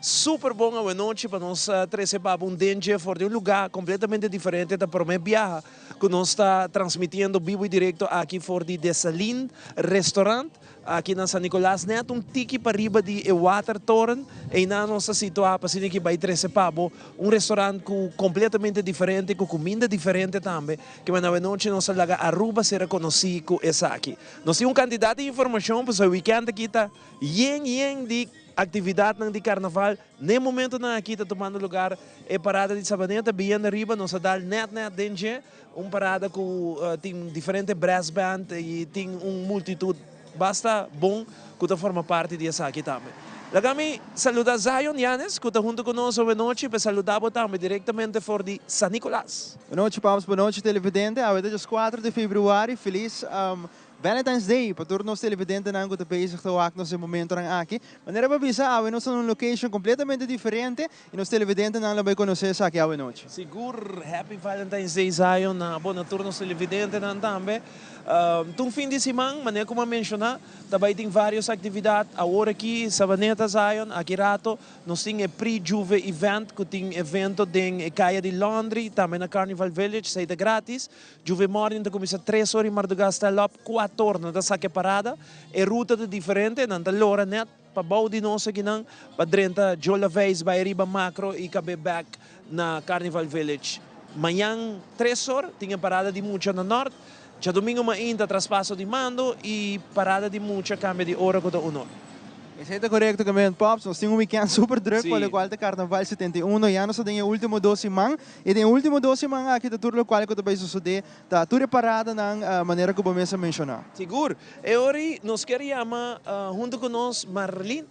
Super bom a noite para nós trazer para um dia fora de um lugar completamente diferente da primeira viagem que nós está transmitindo vivo e direto aqui fora de Dessalines Restaurant aqui na San Nicolás Neto tiki para riba de Water Torrent e na nossa situação para que vai trazer para restaurante completamente diferente com comida diferente também que na noite nós laga Aruba será conhecido com essa aqui. Nós temos candidato de informação para o weekend aqui tá de atividade de carnaval, nem momento na aqui está tomando lugar é parada de Sabaneta, bem arriba, nós dá net dentro, parada com tem diferente brass band e tem multitud basta bom que forma parte dessa aqui também. Lagami saluda Zion Yanes, que está junto conosco hoje noite para saludar também diretamente fora de San Nicolás. Boa noite, Pabs. Boa noite, televidente. Hoje é 4 de fevereiro. Feliz Valentine's Day. Para todos os televidentes que estão bezig te waken nesse momento aqui. Maneira para avisar, nós estamos em uma location completamente diferente e os televidentes não vão conhecer aqui hoje noite. Seguro, Happy Valentine's Day, Zion. Bom turno os televidentes também. Fim de semana, maneira como mencionar, também tem várias atividades. Agora aqui, Sabaneta, Zion, aqui rato, nós temos o pre-Juve event, que tem evento em Caia de Londres, também na Carnival Village, saída grátis. Juve Morning, começa 3 horas e Mardugas está lá 4 horas, da saque parada, é ruta diferente, não está lora net, para bau de nós aqui não, para drenta Jola Veis, vai riba macro e cabe back na Carnival Village. Manhã 3 horas, tinha parada de mucha no norte. Já domingo ainda traspasso de mando e parada de mucha cambio de hora com o nome. Isso é correto, também, Pops. Nós temos um weekend super druk, pelo qual o Carnaval 71 e nós temos o último 2 semanas. E tem o último 2 semanas aqui, tudo o qual que vai suceder, está tudo parada na maneira que eu começo a mencionar. Seguro. E hoje nós queríamos, junto com nós, Marilyn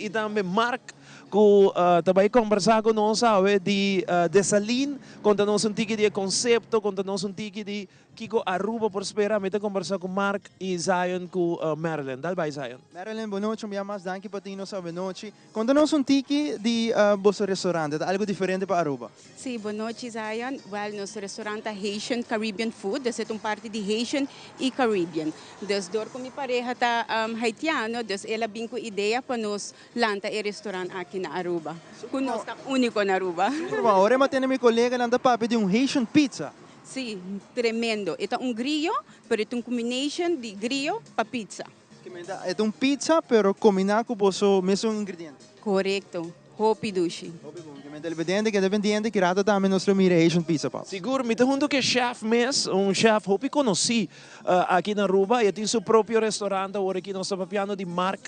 e também Mark, que também conversar com nós de Dessalines, conta-nos tiki de conceito, conta-nos tiki de Kiko Aruba por esperar, me conversar com Mark e Zion com Marilyn. Dal vai Zion. Marilyn, boa noite, me chamo Danke Patino, boa noite. Conta-nos tiki de vosso restaurante, algo diferente para Aruba. Sim, boa noite, Zion. Well, nosso restaurante é Haitian Caribbean Food, é uma parte de Haitian e Caribbean. Desde dor com minha pareja tá haitiano, desde ela vem com ideia para nos lançar o restaurante aqui na Aruba. Nós está único na Aruba. Super bom. Agora eu tenho minha colega que está pedir Haitian pizza. Sim, tremendo. Ito é grillo, pero ito combination de grillo para pizza. É pizza, pero combinar com o mesmo ingrediente. Correto. Hopi dushi. Televidente que dependente que rata também nosso mira Haitian pizza, Pop. Seguro, me junto que chef chef hopi conheci aqui na Aruba e tem seu próprio restaurante agora aqui nós estamos piano de Mark,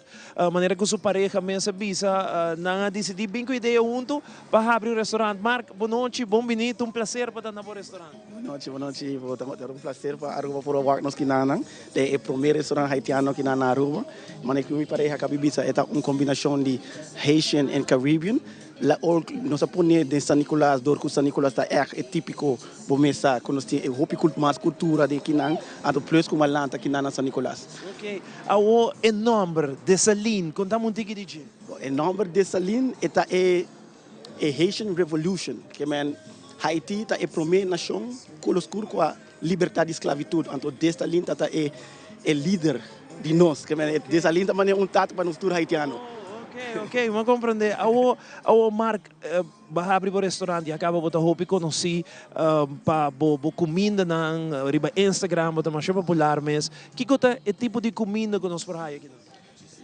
maneira que sua pareja mesa bisa, não decidi bem com ideia junto para abrir o restaurante. Mark, boa noite, bom bonito, prazer para estar no restaurante. Boa noite, vou ter prazer para Aruba por o nós que nanang, é o primeiro restaurante haitiano que na Aruba, maneira que minha pareja que bisa é uma combinação de Haitian e Caribbean. Nós põe de San Nicolás, dor que San Nicolás é típico para mesa, quando nós temos mais cultura de Kinan, a plus como lanta aqui na San Nicolás. Ok, o nome de Dessalines, contamos um pouquinho de O nome de Dessalines é Haitian Revolution, que é Haiti é a primeira nação que com a liberdade de esclavitud, então Dessalines é líder de nós, que é Dessalines também é tato para nós todos haitianos. Ok, ma compreende. Ao Mark abrir o restaurante e acaba botar roupa conheci para bo comida na riba Instagram, botar mais popular mas que é o tipo de comida que nós fazemos aqui?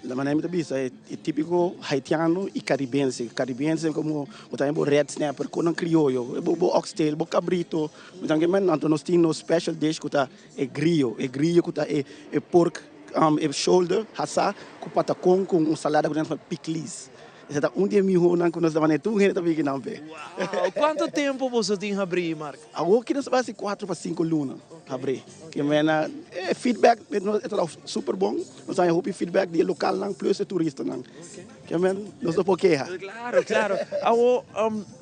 La maneira de bisa é típico haitiano e caribense. Caribense como botar um red snapper com um criollo, bo oxtail, bo cabrito. Então que nós temos special dish que é grillo que é pork shoulder, hassa, com patacão, com salada com piclis. Esse é dia melhor que nós estamos tudo gente também que não vê. Quanto tempo você tem a abrir, Mark? Agora que nós vamos 4 para 5 lunas abrir. Que é feedback é super bom. Nós temos feedback de local não plus de turista não. Que nós não podemos quejar. Claro.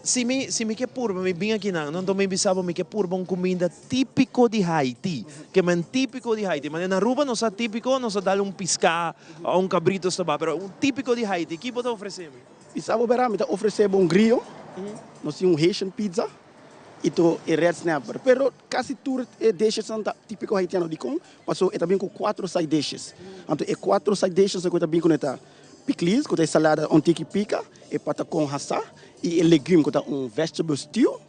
Se me quer purba, me vim aqui não também pensava me quer purba comida típico de Haiti, que é típico de Haiti. Mas na Aruba não é típico, não dá piscar ou cabrito estava, mas típico de Haiti. Que pode oferecer? E sabe verá, me oferecemos grillo, nós temos Haitian pizza e red snapper. Pero quase tudo dishes são típico haitiano de com, mas é também com 4 side dishes. Então é 4 side dishes que também com piclis, que é salada tiki pica, e patacon hassa, e legume, que é vegetable stew,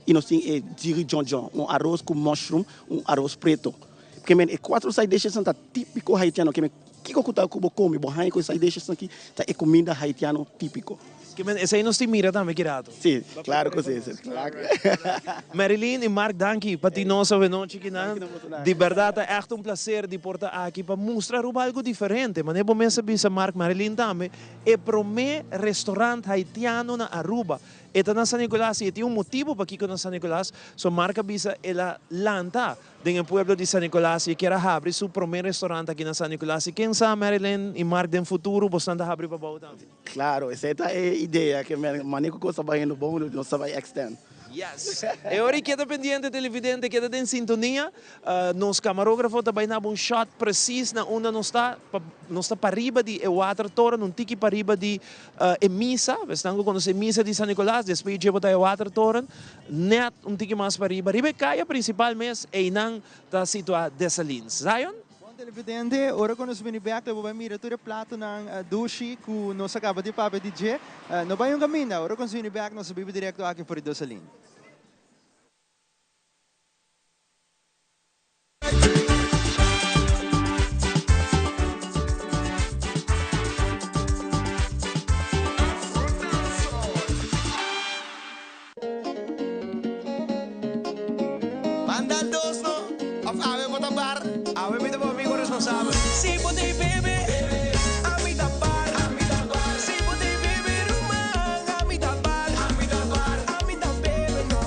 e nós temos diri jonjon, arroz com mushroom, arroz preto. Porque é 4 side dishes são típico haitiano, que kiko kuta kubo come, bohain ko side dishes aqui, tá é comida haitiano típico. Que esse aí nós te mira também, Kirato. Sim, claro que sim, claro. Marilyn e Mark, dank para ti nossa noite aqui, de verdade é echt prazer de portar aqui para mostrar algo diferente. Mas é bom mesmo Mark, Marilyn também. É para mim restaurante haitiano na Aruba. Eta na San Nicolás e tem motivo para que na San Nicolás so marca bisa ela lanta em pueblo de San Nicolás e quer abrir seu primeiro restaurante aqui na San Nicolás. E quem sabe Marilyn e Mark no futuro bastante abrir para voltar. Claro, essa é a ideia que maneco coisa vai no bom, não sabe extend. Yes. E ora queda pendiente televidente, queda em sintonia. Nos camarógrafo também dá shot preciso na onde não está para riba de water torre, não tiki para riba de emisa. Estamos com a emisa de San Nicolás, depois de botar water torre, net tiki mais para riba. Riba caia principalmente e não está situado dessa linha. Zion? Televidente, ora quando nós vamos back, nós vamos mirar todo o prato ng dushi que nós acaba de papai DJ. Não vai caminho, ora quando nós vamos back, nós vamos direto aqui por Dosalin. Banda dos no, of ave mo tabar, ave mi tabo amigo responsable. Si pode bebe, a mi tabar, si pode bebe rumang, a mi tabar, a mi bebe no,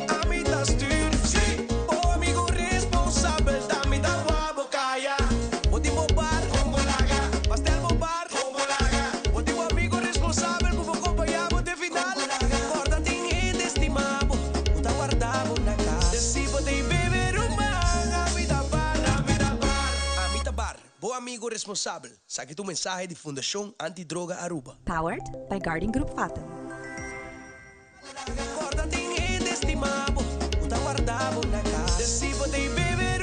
a mi ta stuur, si, o amigo responsable, da mi ta wabo kaya, pode mo bar, hombolaga, pastel mo bar, hombolaga, pode mo amigo responsable, como acompanhamos de final, corda tinha estimado, o ta guardavo na casa, si pode bebe rumang, a mi tabar, Boa amigo responsável, saque tu mensagem de Fundação Antidroga Aruba. Powered by Guardian Group Fatem. Corda tinha estimado, o ta guardavo na casa. Se pode beber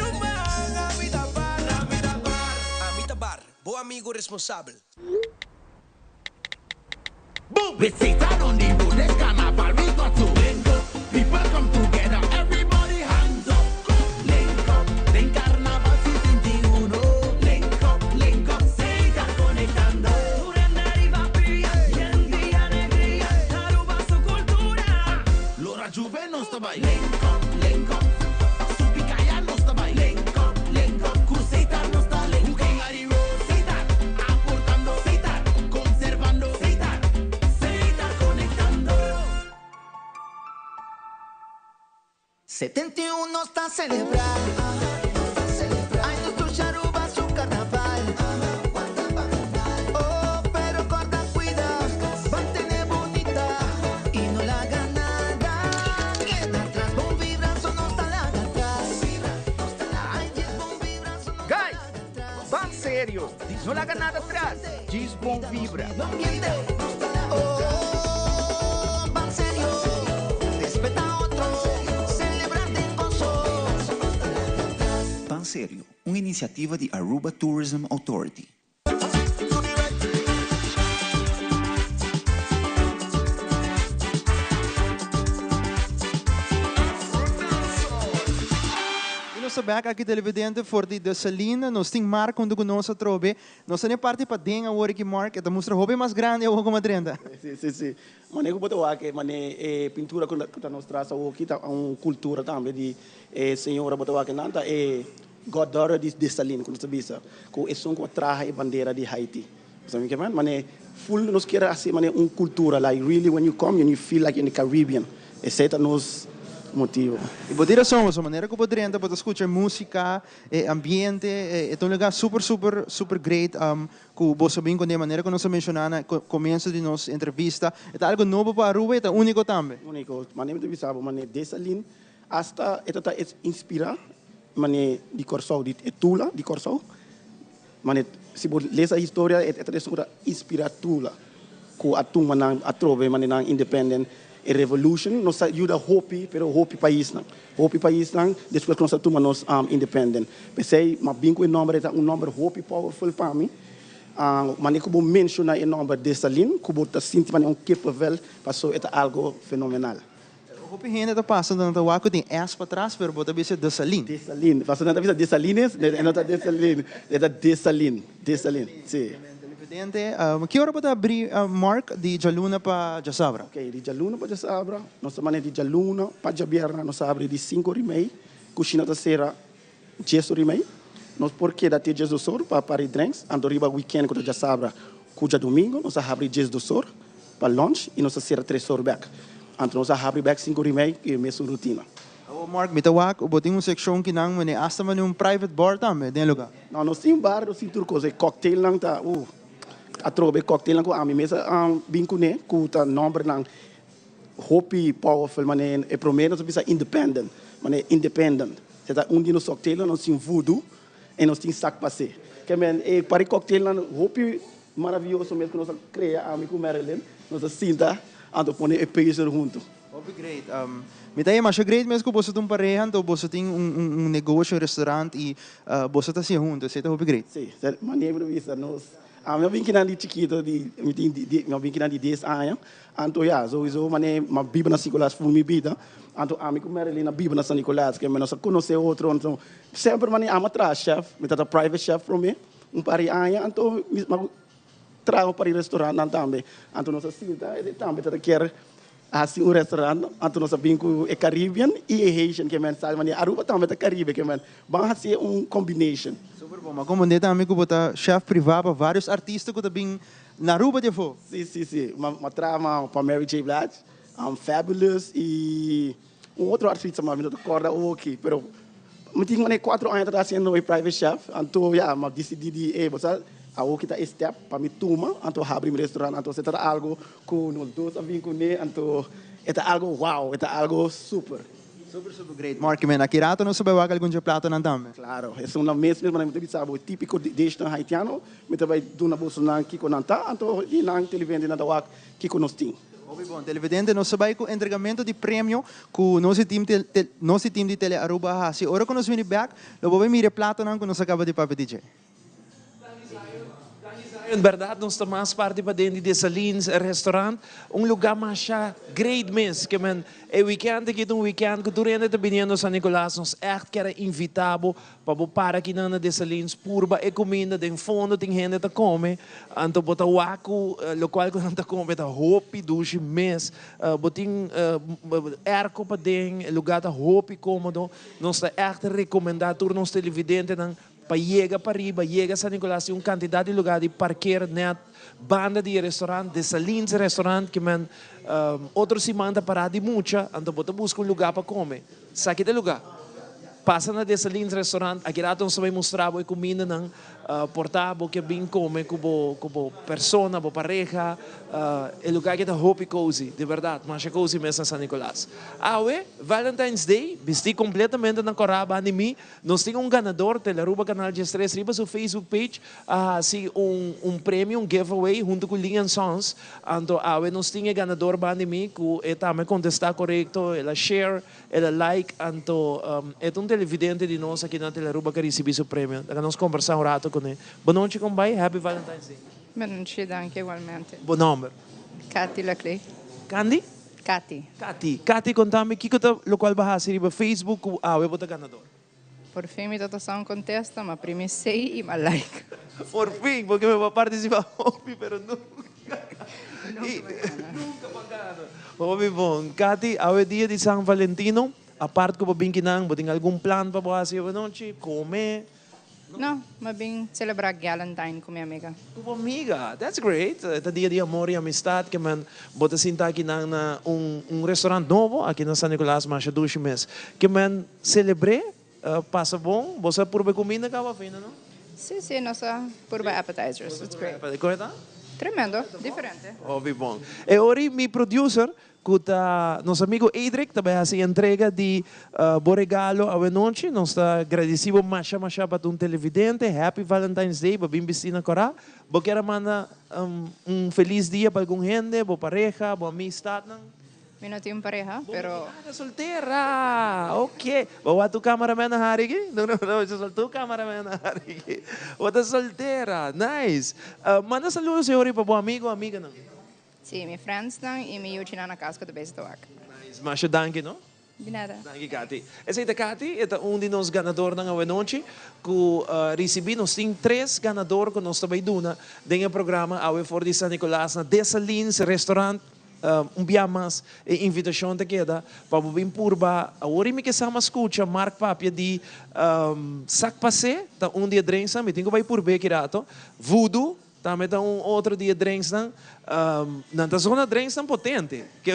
a mi tabar, boa amigo responsável. Visita donde lunes carnaval we got to link up. People come together, everybody hands up. Link up, en carnaval si 21. Link up, se está conectando. Arriba brilla, y en día alegría, Aruba su cultura. Lora Juve no está by. Link up, su picaya no está by. Link up, Cruzeita no está link. Jugué a Rosita, aportando Cita, conservando Cita. Conectando. 71 está a celebrar. Ay, nuestro Aruba su carnaval. Oh, pero corta cuida, mantener bonita y no la haga nada. Queda atrás, bom vibranzo no está la atrás. Ay, yes, bom vibranzo no está Guys, van sério, não larga nada atrás. Diz bom vibra. no miente. Oh, van serio, respeta a otro, celebrate en gozo. Pan Sério, uma iniciativa de Aruba Tourism Authority. Nós back aqui televidente for de Dosalin, nós tem Mark quando nós trobe, nós temos parte para denga o que Mark, esta mostra hobby mais grande ou como adrenda. Sim. Maneco botou aqui, pintura que nós traz aqui tá cultura também de senhora botou aqui nanta goddaughter de Desalin, quando você bisa, com esse som com traje bandeira de Haiti. Sabe que mane full nos quer assim cultura like really when you come and you feel like in the Caribbean. Esse é nos motivo. E botar somos a maneira que podemos para escutar música, ambiente, é um lugar super great. Que você bem com a maneira que nós mencionamos no começo de nossa entrevista, é algo novo para Aruba, é único também. Único, maneira de visar, maneira Desalin, hasta esta inspira, maneira de Corsol, de Tula, de Corsol, maneira se você ler a história, esta segura inspira Tula, que atum manang atrove maneira independent. A revolution nos ajuda hopi, pero hopi país nang depois que nós nos independent. Pensei, mas bem com o nome hopi powerful para mim. Maneira como menciona o nome de Salim, como está sentindo kippenvel, passou é algo fenomenal. Op een gegeven moment passa dan te waken die S para trás, pero bota bisa desalin. Desalin, passou na vida desalines, não está desalin, é desalin, sim. Televidente, que hora pode abrir Mark de Jaluna para Jasabra? Ok, de Jaluna para Jasabra, nossa maneira de Jaluna para Jabierna, nós abre de 5h30, cozinha terceira 10h30. Nós porque da dia do Sor para Paris Drinks, andoriba weekend com Jasabra, cuja domingo, nós abre 10 do Sor para lunch e nós será 3h back. Então nós abre back 5h30 e mesmo rotina. Oh, Mark, mitawak, o boting section kinang mani hasta man yung private bar também, den lugar. Não, nós temos bar, nós temos tudo coisa, cocktail lang tá, a trobe cocktail lang ko ami mesa binku ne, ku ta number lang hopi powerful mané e prometo bisa independent, mané independent. Você tá um dino cocktail nós temos voodoo e nós temos sac passé. Que men e para cocktail lang hopi maravilhoso mesmo que nós cria ami com Maryland, nós sinta ando pone e peso junto. Hope great. Mitay mas great mesmo que você tem parehan, to você tem negócio, restaurante e você tá se junto, você tá hope great. Sim, maneira de vista nós eu vim aqui na de chiquito eu vim aqui na de 10 anos, então já, sowieso mané uma bíblia na Nicolás foi minha vida, então a mim como era ali na bíblia na São Nicolás, que nós conhecer outro, então sempre mané ama atrás chef, me tá private chef para mim, pari anos, então trago para o restaurante também, então nós sinta ele também tá quer assim o restaurante, então nós vínculo é Caribbean e é Haitian, que men sabe mané Aruba também tá Caribe, que men vamos fazer combination. Super bom, mas como neta amigo bota chef privado para vários artistas que também na Aruba de fo. Sim, uma trama para Mary J. Blige, Fabulous e outro artista mas não recorda ok, pero me tinha mané 4 anos atrás sendo um private chef, então já mas decidi de você a o que tá step para me turma, então abrir um restaurante, então será algo com nós dois a vir com ele, então é algo wow, é algo super. Super great. Mark, man, aqui rato não soube o algum de prato não também. Claro, é uma mesma, mas muito sabe, típico deste haitiano, me também do na bolsa não que conanta, então e não televidente na da que conosco. Bom, televidente, nós sabemos que o entregamento de prêmio que o nosso time de Tele Aruba se ora quando nós vem back, lo vamos mirar prato não que nós acaba de papo DJ. Em verdade, nós estamos parte para dentro de Salins restaurante, lugar mais great mês, que men é weekend que weekend que durante a vinda São Nicolás nós echt quer invitado para aqui na de Salins purba e comida de fundo tem gente que come, então bota o aco local que não tá come tá hopi duche mês, botin erco para dentro lugar tá hopi cômodo, nós está echt recomendado tur nós televidente não para chegar para riba, chega a São Nicolás, tem quantidade de lugar de parquear, net, banda de restaurante, de Salins restaurante, que man, outro se manda parar de mucha, então bota busca lugar para comer. Sabe que lugar? Passa na de Salins restaurante, aqui lá nós vai mostrar a comida ng portável que bem come, como persona, como pareja, é lugar que está hopi cozy, de verdade, mas é cozy mesmo em São Nicolás. Valentine's Day, vesti completamente na coraba de mim, nós temos ganador, Teleruba Canal de Estrés, riba seu Facebook page, assim prêmio, giveaway, junto com Lian Sons, então nós temos ganador de mim, que também contestar correto, ela share, ela like, então é televidente de nós aqui na Teleruba que recebeu seu prêmio, nós conversamos um rato com ele. Boa noite, combai, Happy Valentine's Day. Boa noite, anche igualmente. Bom nome? Cati Laclay. Candy? Cati, contame, que está local bahasa riba Facebook, eu vou ganador. Por fim, me totação contesta, mas primeiro sei e me like. Por fim, porque me vai participar hobby, pero nunca. Nunca pagano. Hobby bom. Cati, ao dia de São Valentino, a parte que eu não tem algum plano para você hoje noite, comer? Não, mas bem celebrar Valentine com minha amiga. Com amiga, that's great. É dia de amor e amistade que man bota sentar aqui na restaurante novo aqui na São Nicolás, mas dois meses. Que man celebre, passa bom, você por comida que vai não? Sim, nossa por appetizers. It's great. Correto? Tremendo, diferente. Óbvio bom. E hoje meu producer Kuta, nosso amigo Edric também assim entrega de bom regalo à noite. Nós está agradecido mais para um televidente. Happy Valentine's Day, para bem vestir na cora. Bo quero mandar feliz dia para algum gente, boa pareja, boa amistade. Mi no tengo pareja, pero Soltera, ok. Bawa tu cameraman na hari ki? No, tu cameraman na hari ki. Wata soltera, nice. Manda saludo senhor para bom amigo, amiga não. sim, mi friends lang e mi yuchina na casco de base do ak. Nice, masya danke no? De nada. Danke Kati. Essa é a Kati, é de nós ganador na noite que recebemos tem 3 ganador que nós também duna dentro do programa Awe for de San Nicolás na Dessalines restaurant dia mais invitação te queda para bem purba a hora me que sama escuta Mark Papia de sac passé tá dia drinks me tenho vai por bem kirato voodoo também tá outro dia drinks na zona drinks potente que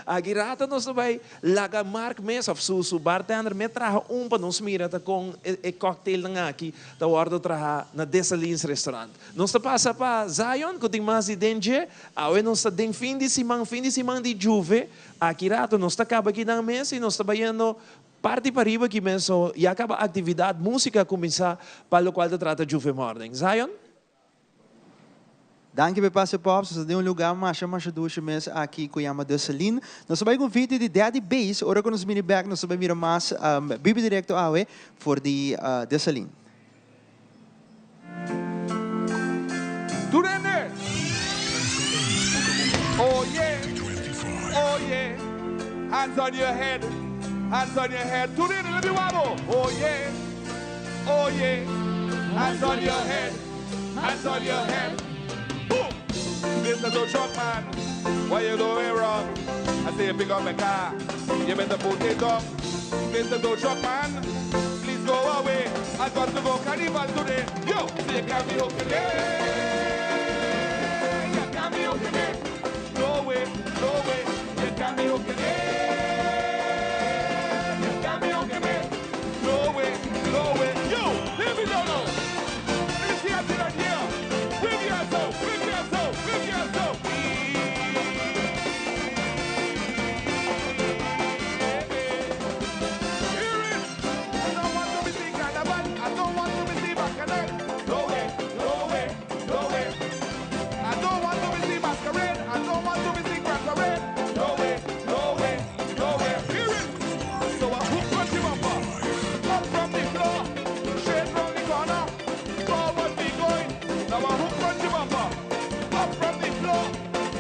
a girata nós vai laga Mark mes of su bartender me traga para nós mira tá com e cocktail aqui tá ordo traga na Dessalines restaurant nós tá passa para Zion que tem mais de dengue aí nós tá den fim de semana de juve a girata nós tá acaba aqui na mesa e nós tá vendo parte para riba que mesmo e acaba a atividade música começar para o qual trata juve morning Zion. Danke bij Passe Pops. Nós temos lugar mais duas meses aqui com Yama Dessalines. Nós vamos com vídeo de Daddy Bass. Ora com os mini back nós vamos mirar mais bibi direto awe for the Dessalines. Turene. Oh yeah. Oh yeah. Hands on your head. Hands on your head. Turene, let me wobble. Oh yeah. Oh yeah. Hands on your head. Hands on your head. Boom. Mr. Joe Truck Man, what you doing wrong? I say you pick up my car, you better put it up. Mr. Joe Truck Man, please go away. I got to go carnival today. Yo, so you can't be hooking it. You can't be hooking it. No way, no way. You can't be hooking it. You can't be hooking it. No way, no way. Yo, let me know now. Let me see how to that here. Bring yourself, bring yourself, bring yourself. Hear it. I don't want to be seen carnival. I don't want to be seen bacchanal. No way, no way, no way. I don't want to be seen masquerade. I don't want to be seen grand parade. No way, no way, no way. Hear it. So I hook punch him up from the floor, straight round the corner. Forward we going. Now I hook punch him up from the floor.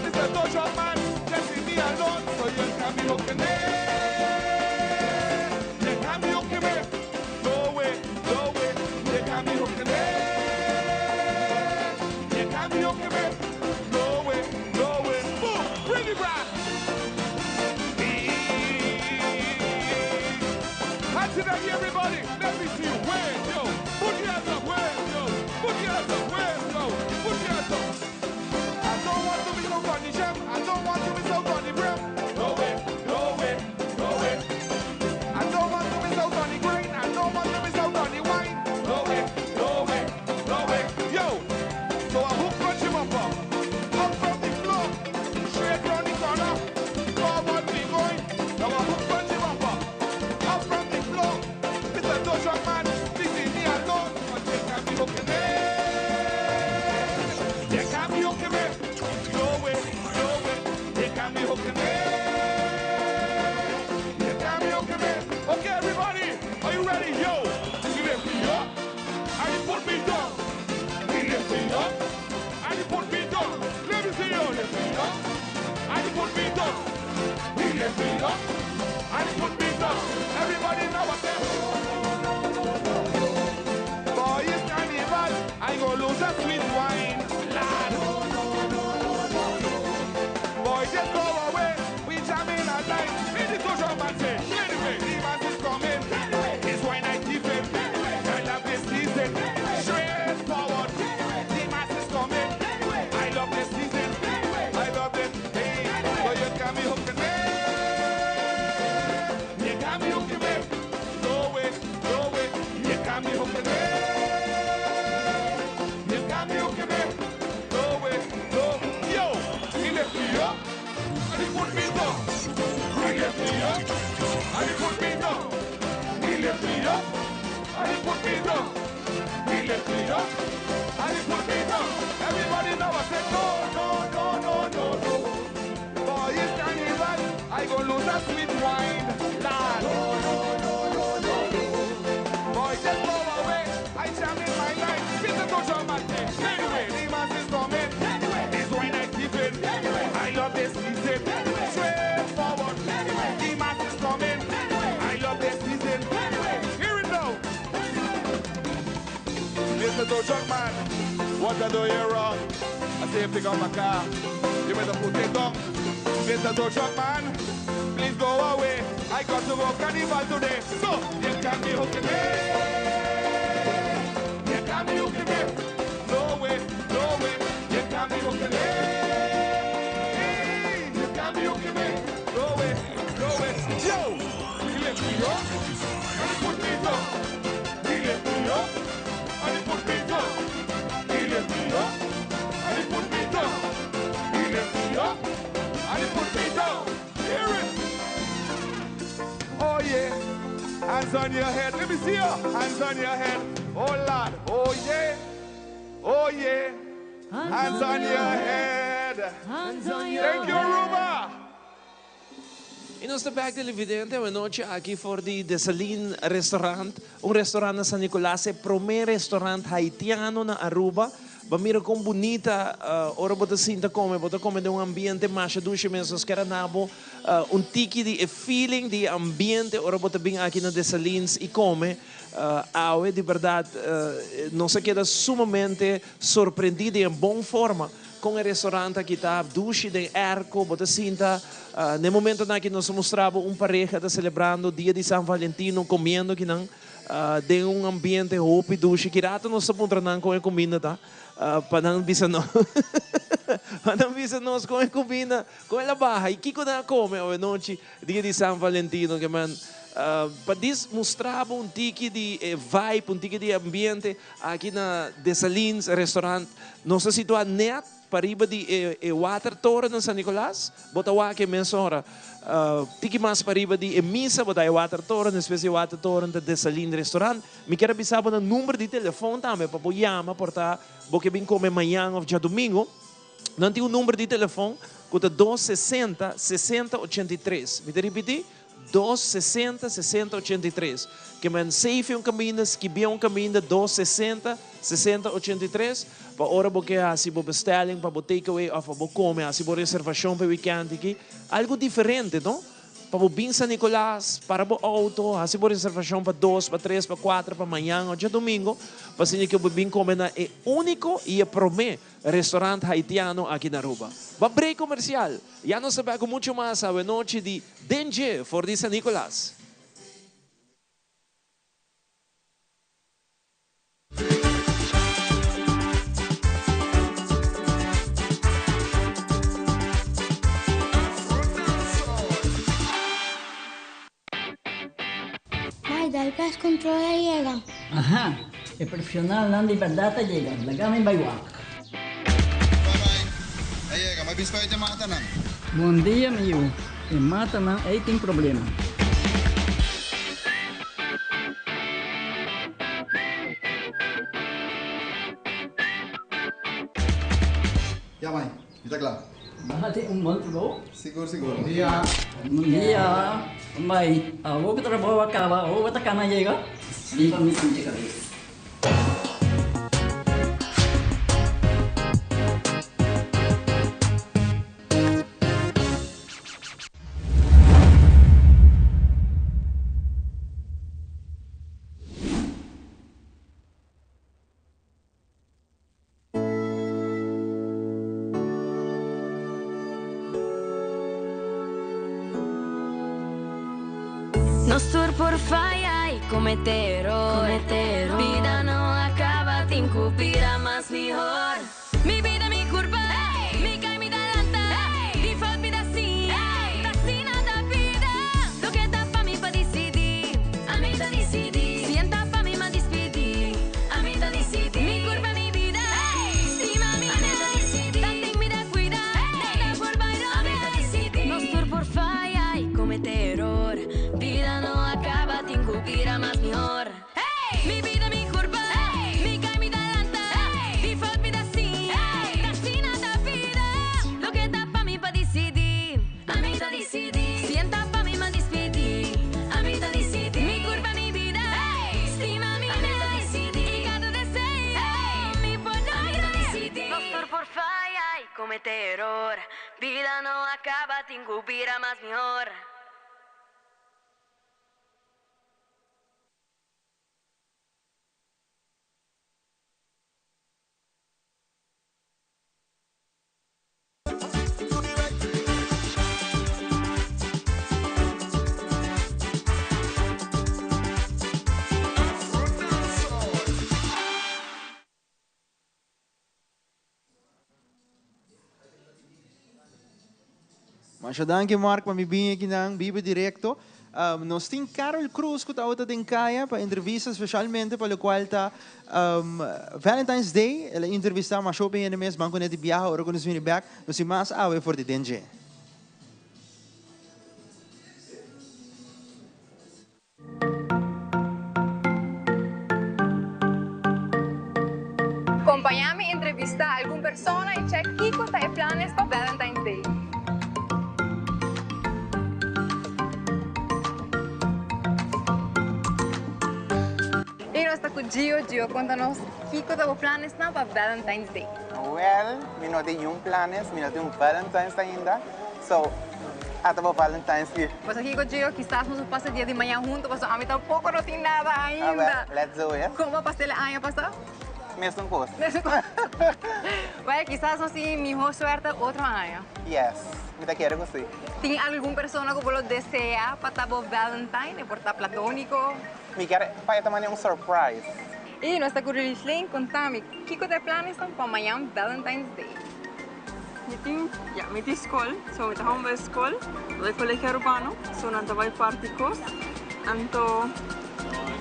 Mr. Dojo Man, just leave me alone so you can be hooking it. You can't be hooking me. No way, no way. You can't be hooking it. You can't be hooking me. No way, no way. Boom, bring it back. Hands it up, everybody. Let me see you. Where, yo? Put your hands up. Where, yo? Put your hands up. Where, yo? Put your hands up. I don't want to be so funny, Jam. I don't want to be so funny, Bram. No way, no way, no way. I don't want to be so funny, Green. I don't want to be so funny, Wine. No way, no way, no way. Yo, so I hook punch him up from the floor, straight round the corner. Forward we going. Now I hook punch him up from the floor. Mr. Dojo Man, this is me alone. But you can't be hooking it. You can't be hooking me. No way, no way. You can't be hooking me. You can't be hooking me. Okay, everybody, are you ready? Yo, you lift me up, and you put me down. You lift me up, and you put me down. Let me see you lift me up, and you put me down. You lift me up, and you put me down. Everybody know what that. Boy, it's carnival. I go lose a sweet wine. Lad. Boy, just go away. We jamming at night. Me the social man say. Anyway, the man is coming. It's why night even. I love this season. Straight forward. The man is coming. I love this season. I love it. Hey, so you can't be hooking me. You can't be hooking me. No way, no way. You can't be hooking me. You can't be hooking me. No way, no. Yo, he lift me up and he put me down. He lift me up and he put me down. He lift me up and he put me down. He lift me up and he put me down. Everybody know I said no, no, no, no, no, no. Boy, it's carnival. I lose a sweet wine. Lord, boy, just go away. I jam in my life. Feel the touch of my thing. Anyway, the mass is coming. Anyway, this wine I keep it. Anyway, I love this season. Anyway, straight forward. Anyway, the mass is coming. Anyway, I love this season. Anyway, hear it now. Mr. Tochok man, what I do you wrong? I say pick up my car. You better put it down. Mr. Tochok man, please go away. I got to go carnival today. So, you can't be hooking me. You can't be hooking me. No way, no way. You can't be hooking me. You can't be hooking me. No way, no way. Yo, you lift me up. And you put me down. You lift me up. And you put me down. You lift me up. And you put me down. You lift me up. And you put me down. Hear it. Oh yeah. Hands on your head. Let me see you. Hands on your head. Oh Lord. Oh yeah. Oh yeah. Hands on your head. Thank you, Aruba. E nostro back televidente, oggi aqui for di Desalin Restaurant, un restaurante na San Nicolás, é o primeiro restaurante haitiano na Aruba. Mira com bonita, ora bota sinta come de um ambiente mais doce mesmo, que era nabo, tiki de feeling de ambiente, ora bota bem aqui na Desalins e come, aue de verdade, não se queda sumamente surpreendido em boa forma com o restaurante que está doce de arco, bota sinta, no momento na que nos mostrava pareja celebrando o dia de São Valentino, comendo que não, de um ambiente roupa e doce, que rato nós estamos com a comida, tá? Para não bisa nós, para não bisa nós com a comida, com a barra, e que quando come hoje noite, dia de São Valentino, que man, para mostrar tiki de vibe, tiki de ambiente aqui na Desalins Restaurant, nós se situamos net para riba de Water Tower na San Nicolás, bota wa que mensora, tiki mais para riba de missa, bota Water Tower, na espécie Water Tower da Desalins Restaurant, me quero avisar para o número de telefone também, para poder chamar, portar, porque bem come amanhã ou já domingo, não tem número de telefone, que é 260 6083, me repetir? 260 6083. Que man safe um caminho, que bem um caminho 260 6083. Para hora porque assim bo bestelling, para bo takeaway, ou para bo come, assim bo reservação para weekend aqui, algo diferente, não? Para bo bin San Nicolás, para bo auto, assim bo reservação para 2, para 3, para 4, para amanhã ou dia domingo, para assim que bo bin come na é único e é promê restaurante haitiano aqui na Aruba. Va break comercial. Ya no se va con mucho más a la noche de Dengue for di San Nicolás. Del pest control llega. Ajá, el profesional não de verdade llega. Lagame baiwak. Llega, mas bispo te mata não. Bom dia, meu. E mata não, aí tem problema. Ya, mãe, está claro. Bahati bom bro. Seguro, seguro. Bom dia. Bom dia. Mãe, vou que trabalho acaba, vou que tá na chega. Limpa minha cabeça. Nostur por falha e cometer vida não acaba, tem que cumprir mais melhor. Mi vida, mi curva, mi cai, mi adelanta, mi falta, mi da sim, da sim da vida. Lo que tá pra mim pra decidir, a mim tá decidir. Sienta pra mim pra despedir, a mim tá decidir. Mi curva, mi vida, estima mi vida, tanto me dá cuidar, da por bairro, a mim tá decidir. Nostur por falha e cometer vida não acaba, tem que cumprir mais melhor. Mi vida, mi curva, mi cai, mi adelanta, mi falta, mi da sim, da sim da vida. Lo que tá pra mim pra decidir, a mim tá decidir. Sienta vida no acaba, te incupirá más mejor. Mas danke Mark, mamibinha aqui ng Bibi Directo. Nós temos Carol Cruz que está em Kaya para entrevista especialmente para o qual está Valentine's Day. Ela entrevista mas shopping em mês banco net viaja ora quando se back. Nós temos mais awe for the DNG. Acompáñame a entrevistar a alguna persona y check Kiko trae planes para Valentine's Day. Y no está con Gio. Gio, cuéntanos, Kiko trae planes para Valentine's Day. Well, mi no tengo planes, mi no tengo Valentine's ainda. So, hasta Valentine's Day. Pues aquí con Gio, quizás nos pase el día de mañana juntos, pues a mí tampoco no tiene nada ainda. Well, let's do it. ¿Cómo va a pasar el año pasado? Mesmo coisa. Bueno, quizás así mejor suerte otro año. Yes, me quiero que sí. ¿Tiene alguna persona que lo desea para estar por Valentine, por estar platónico? Me quiero para tomar surprise. Y nuestra currículum, contame, ¿qué te planes para mañana Valentine's Day? Mitt i skål, så vi tar home ved skål, og det er kollegiet urbano, så når det var i partikos, to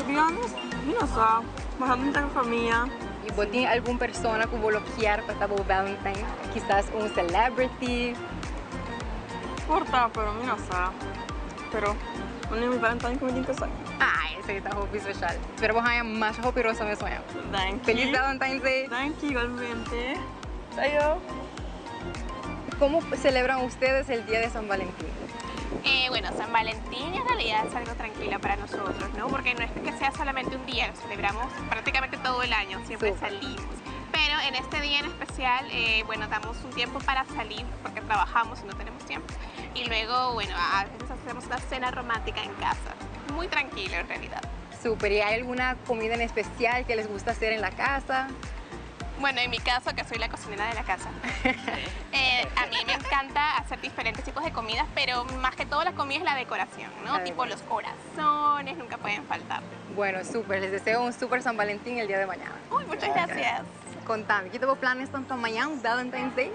be honest, no sé, bajando con familia. ¿Y vos tienes alguna persona que vos lo quieras para estar por Valentine? Quizás un celebrity. Porta, pero no sé. Pero, no es mi Valentine como tiene que ser. Ah, ese está muy especial. Pero vos hayas más hopirosa me sueño. Feliz Valentine's Day. Thank you, igualmente. Adiós. ¿Cómo celebran ustedes el día de San Valentín? Bueno, San Valentín en realidad es algo tranquilo para nosotros, ¿no? Porque no es que sea solamente un día, lo celebramos prácticamente todo el año, siempre salimos. Pero en este día en especial, bueno, damos un tiempo para salir porque trabajamos y no tenemos tiempo. Y luego, bueno, a veces hacemos una cena romántica en casa. Muy tranquilo en realidad. Súper. ¿Y hay alguna comida en especial que les gusta hacer en la casa? Bueno, en mi caso, que soy la cocinera de la casa, a mí me encanta hacer diferentes tipos de comidas, pero más que todo la comida es la decoración, ¿no? Tipo los corazones, nunca pueden faltar. Bueno, súper. Les deseo un súper San Valentín el día de mañana. Uy, muchas gracias. Contame, ¿qué tipo de planes están para mañana, Valentine's Day?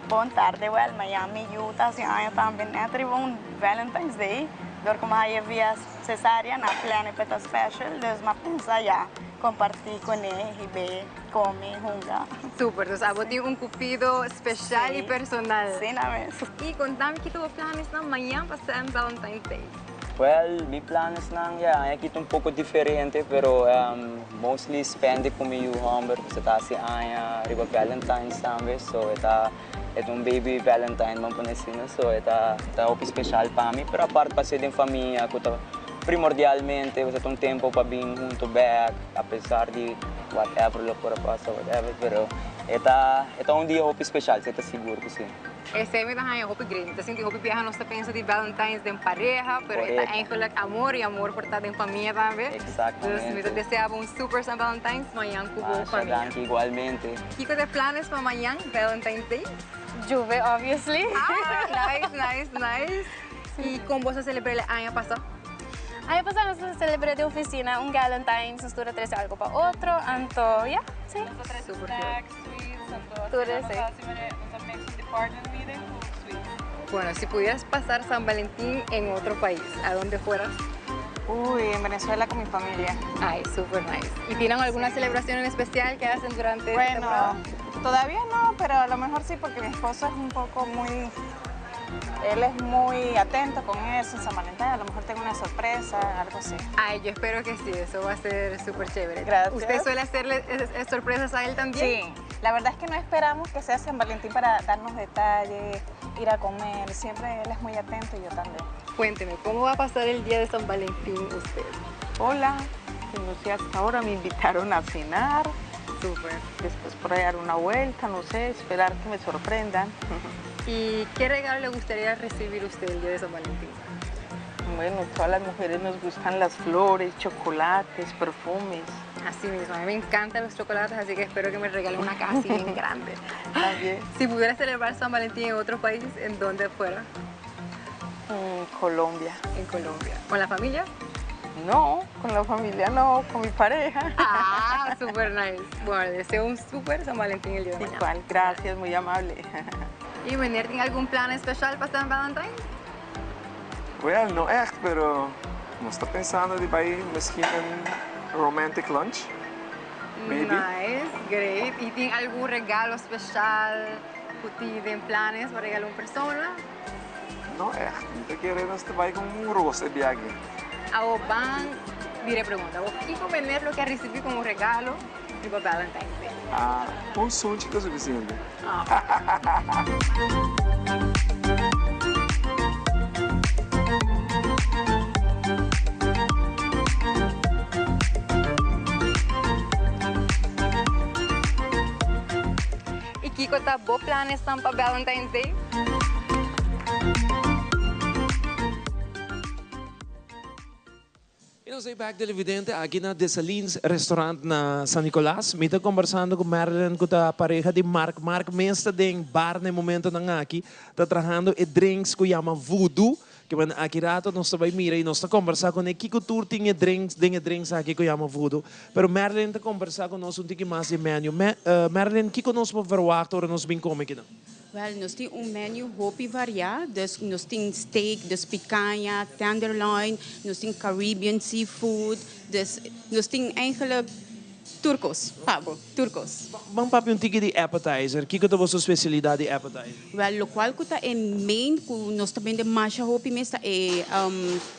Boa tarde, well, Miami, Utah, assim, eu também entre um Valentine's Day, dor como aí via cesárea na plana para special, Deus me pensa já. Compartir con él y ver, comer, jugar. Súper, o sea, vos tienes un cupido especial y personal. Sí, la vez. Y contame qué tuvo planes mañana para hacer Valentine's Day. Well, mis planes é aqui um pouco diferente, pero mostly spend com meu homem, porque está assim, riba Valentine's também, so é um baby Valentine, vamos por assim, so é algo especial para mim, pero a parte para ser em família, primordialmente, você tem um tempo para vir junto back, apesar de whatever lo pueda pasar, whatever, pero é um dia especial, você está seguro que sim. Esse é um hopi grande, assim, que hopi viaja não se pensa de Valentine's de pareja, pero é eigenlijk amor e amor por estar em família também. Exatamente. Então, eu desejava um super San Valentine's amanhã com a família. Igualmente. ¿Qué de planes para mañana, Valentine's Day? Juve, obviously. Nice. ¿Y cómo vos celebró el año pasado? Aí passamos a celebrar de oficina Valentine's, nos dura 3 algo para outro, então, yeah, sim. Super Tudo assim. Bueno, si pudieras pasar San Valentín en otro país, ¿a dónde fueras? Uy, en Venezuela con mi familia. Ay, super nice. ¿Y tienen alguna celebración en especial que hacen durante esta temporada? Todavía no, pero a lo mejor sí, porque mi esposo es un poco él es muy atento con eso, en San Valentín, a lo mejor tengo una sorpresa, algo así. Ay, yo espero que sí, eso va a ser súper chévere. Gracias. ¿Usted suele hacerle sorpresas a él también? Sí, la verdad es que no esperamos que sea San Valentín para darnos detalles, ir a comer, siempre él es muy atento y yo también. Cuénteme, ¿cómo va a pasar el día de San Valentín usted? Hola, no sé, hasta ahora me invitaron a cenar. Súper. Después por ahí dar una vuelta, no sé, esperar que me sorprendan. ¿Y qué regalo le gustaría recibir usted el día de San Valentín? Bueno, todas las mujeres nos gustan las flores, chocolates, perfumes. Así mismo, a mí me encantan los chocolates, así que espero que me regalen una caja así bien grande. También. Si pudiera celebrar San Valentín en otro país, ¿en dónde fuera? Colombia. En Colombia. ¿Con la familia? No, con la familia no, con mi pareja. Ah, súper nice. Bueno, les deseo un súper San Valentín el día de mañana. Igual, gracias, muy amable. ¿Y meneer tiene algún plan especial para San Valentín? Well, não echt, pero nós está pensando de vai misschien een romantic lunch. Maybe. Nice, great. ¿Y tiene algún regalo especial que tienen planes para regalar a una persona? Não echt. Eu quero nós vai com roos e viagem. A vos van, diré pregunta, ¿vos qué comer lo que recibí como regalo para Valentine's Day? Ah, sunchi está suficiente. ¿Y Kiko, vos planes para Valentine's Day? Eu sei back televidente aqui na Dessalines restaurante na San Nicolás. Me está conversando com Marilyn, com a pareja de Mark. Mark mesmo tem bar no momento não aqui. Está trabalhando e drinks que chama Voodoo. Que man aqui rato nós vai mirar e nós está conversando com ele. Que cultura tem drinks aqui que chama Voodoo. Pero Marilyn está conversando com nós pouco mais de menu. Marilyn, que nós vamos verwachten ora nós bem comer aqui? Wel, nós temos menu hopi variado. Dus nós temos steak, dus picanha, tenderloin, nós temos Caribbean seafood. Dus nós temos eigenlijk turcos, pabo, turcos. Vamos para um tique de appetizer. Que é a vossa especialidade de appetizer? Wel, o qual que é main, que nós também de masha hopi mesta é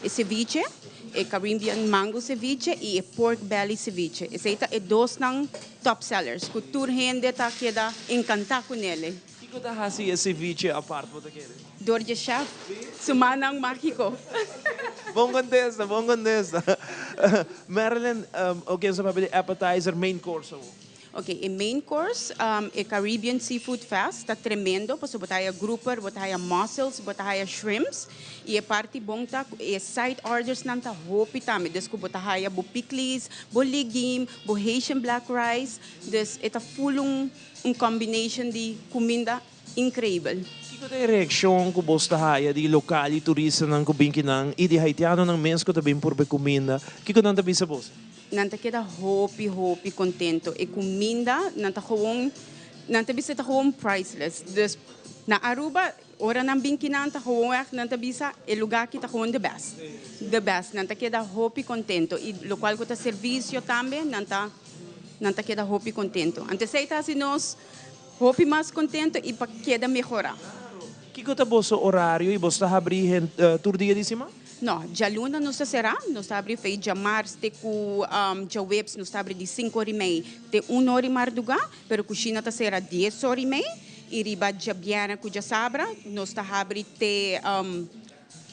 ceviche, é Caribbean mango ceviche e pork belly ceviche. Esse é dois ng top sellers. Que tur gente tá queda encantada com ele. Que tá assim esse ceviche a parte você quer? Door de chef, sumanang Mexico. Bom contesta, bom contesta. Marilyn, okay, sa papi appetizer, main course. Okay, in main course, a Caribbean seafood fest, está tremendo, pois botaya grouper, botaya mussels, botaya shrimps, e a parte bom tá, e side orders nanta hopi tami, desco botaya bo pickles, bo legume, bo Haitian black rice, des eta full combination de comida incrível. Que é a reação que você tem de local e turista não que binkinang e de haitiano não mesmo que também por comida. Que não tá bisa você? Nanta queda hopi contento. E comida nanta bisa ta gewoon priceless. Dus na Aruba ora nang binkinan ta gewoon nanta bisa e lugar que ta gewoon the best. The best. Nanta queda hopi contento. E local que ta serviço também nanta queda hopi contento. Antes aí tá assim nós hopi mais contento e para queda melhorar. Que é o vosso horário e você abrir todo dia de cima? Não, já luna não será, nós abrimos feio de março, te com já webs nós abrimos de 5h30, te 1h marduga, pero cozinha tá será 10h30, e riba já biana com já sabra, nós tá abrimos te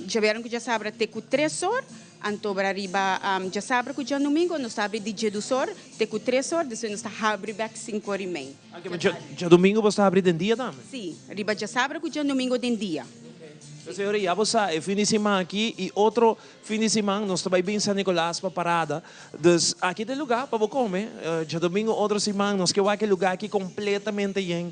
já biana com já sabra te com 3h, anto para riba já sabra com já domingo nós abrimos de 2h, te com 3h, depois nós tá abrimos back 5h30. Já domingo você abre de dia também? Sim, riba já sabra com já domingo de dia. Senhora, já você é fim de semana aqui e outro fim de semana nós também bem San Nicolás para parada. Dus aqui tem lugar para comer. Já domingo outra semana nós que aquele lugar aqui completamente em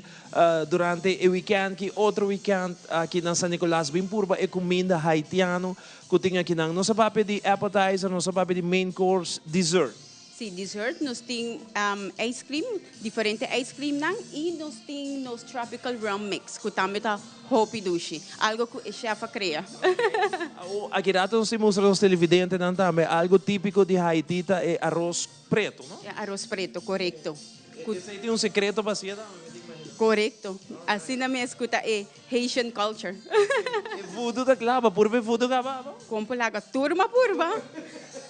durante o weekend que outro weekend aqui na San Nicolás bem purba é comida haitiano que tem aqui não. Nós sabe de appetizer, nós sabe de main course, dessert. Sim, dessert, nós temos ice cream, diferente ice cream nang, e nós temos tropical rum mix, que também está hopi dushi, algo que o chefe cria. Aqui rato nós mostra nos televidentes também, algo típico de Haiti é arroz preto, não? É arroz preto, correto. Esse tem segredo para ser Correto. Assim na minha escuta é Haitian culture. Voodoo da clava, purba voodoo ka ba? Como laga turma purba.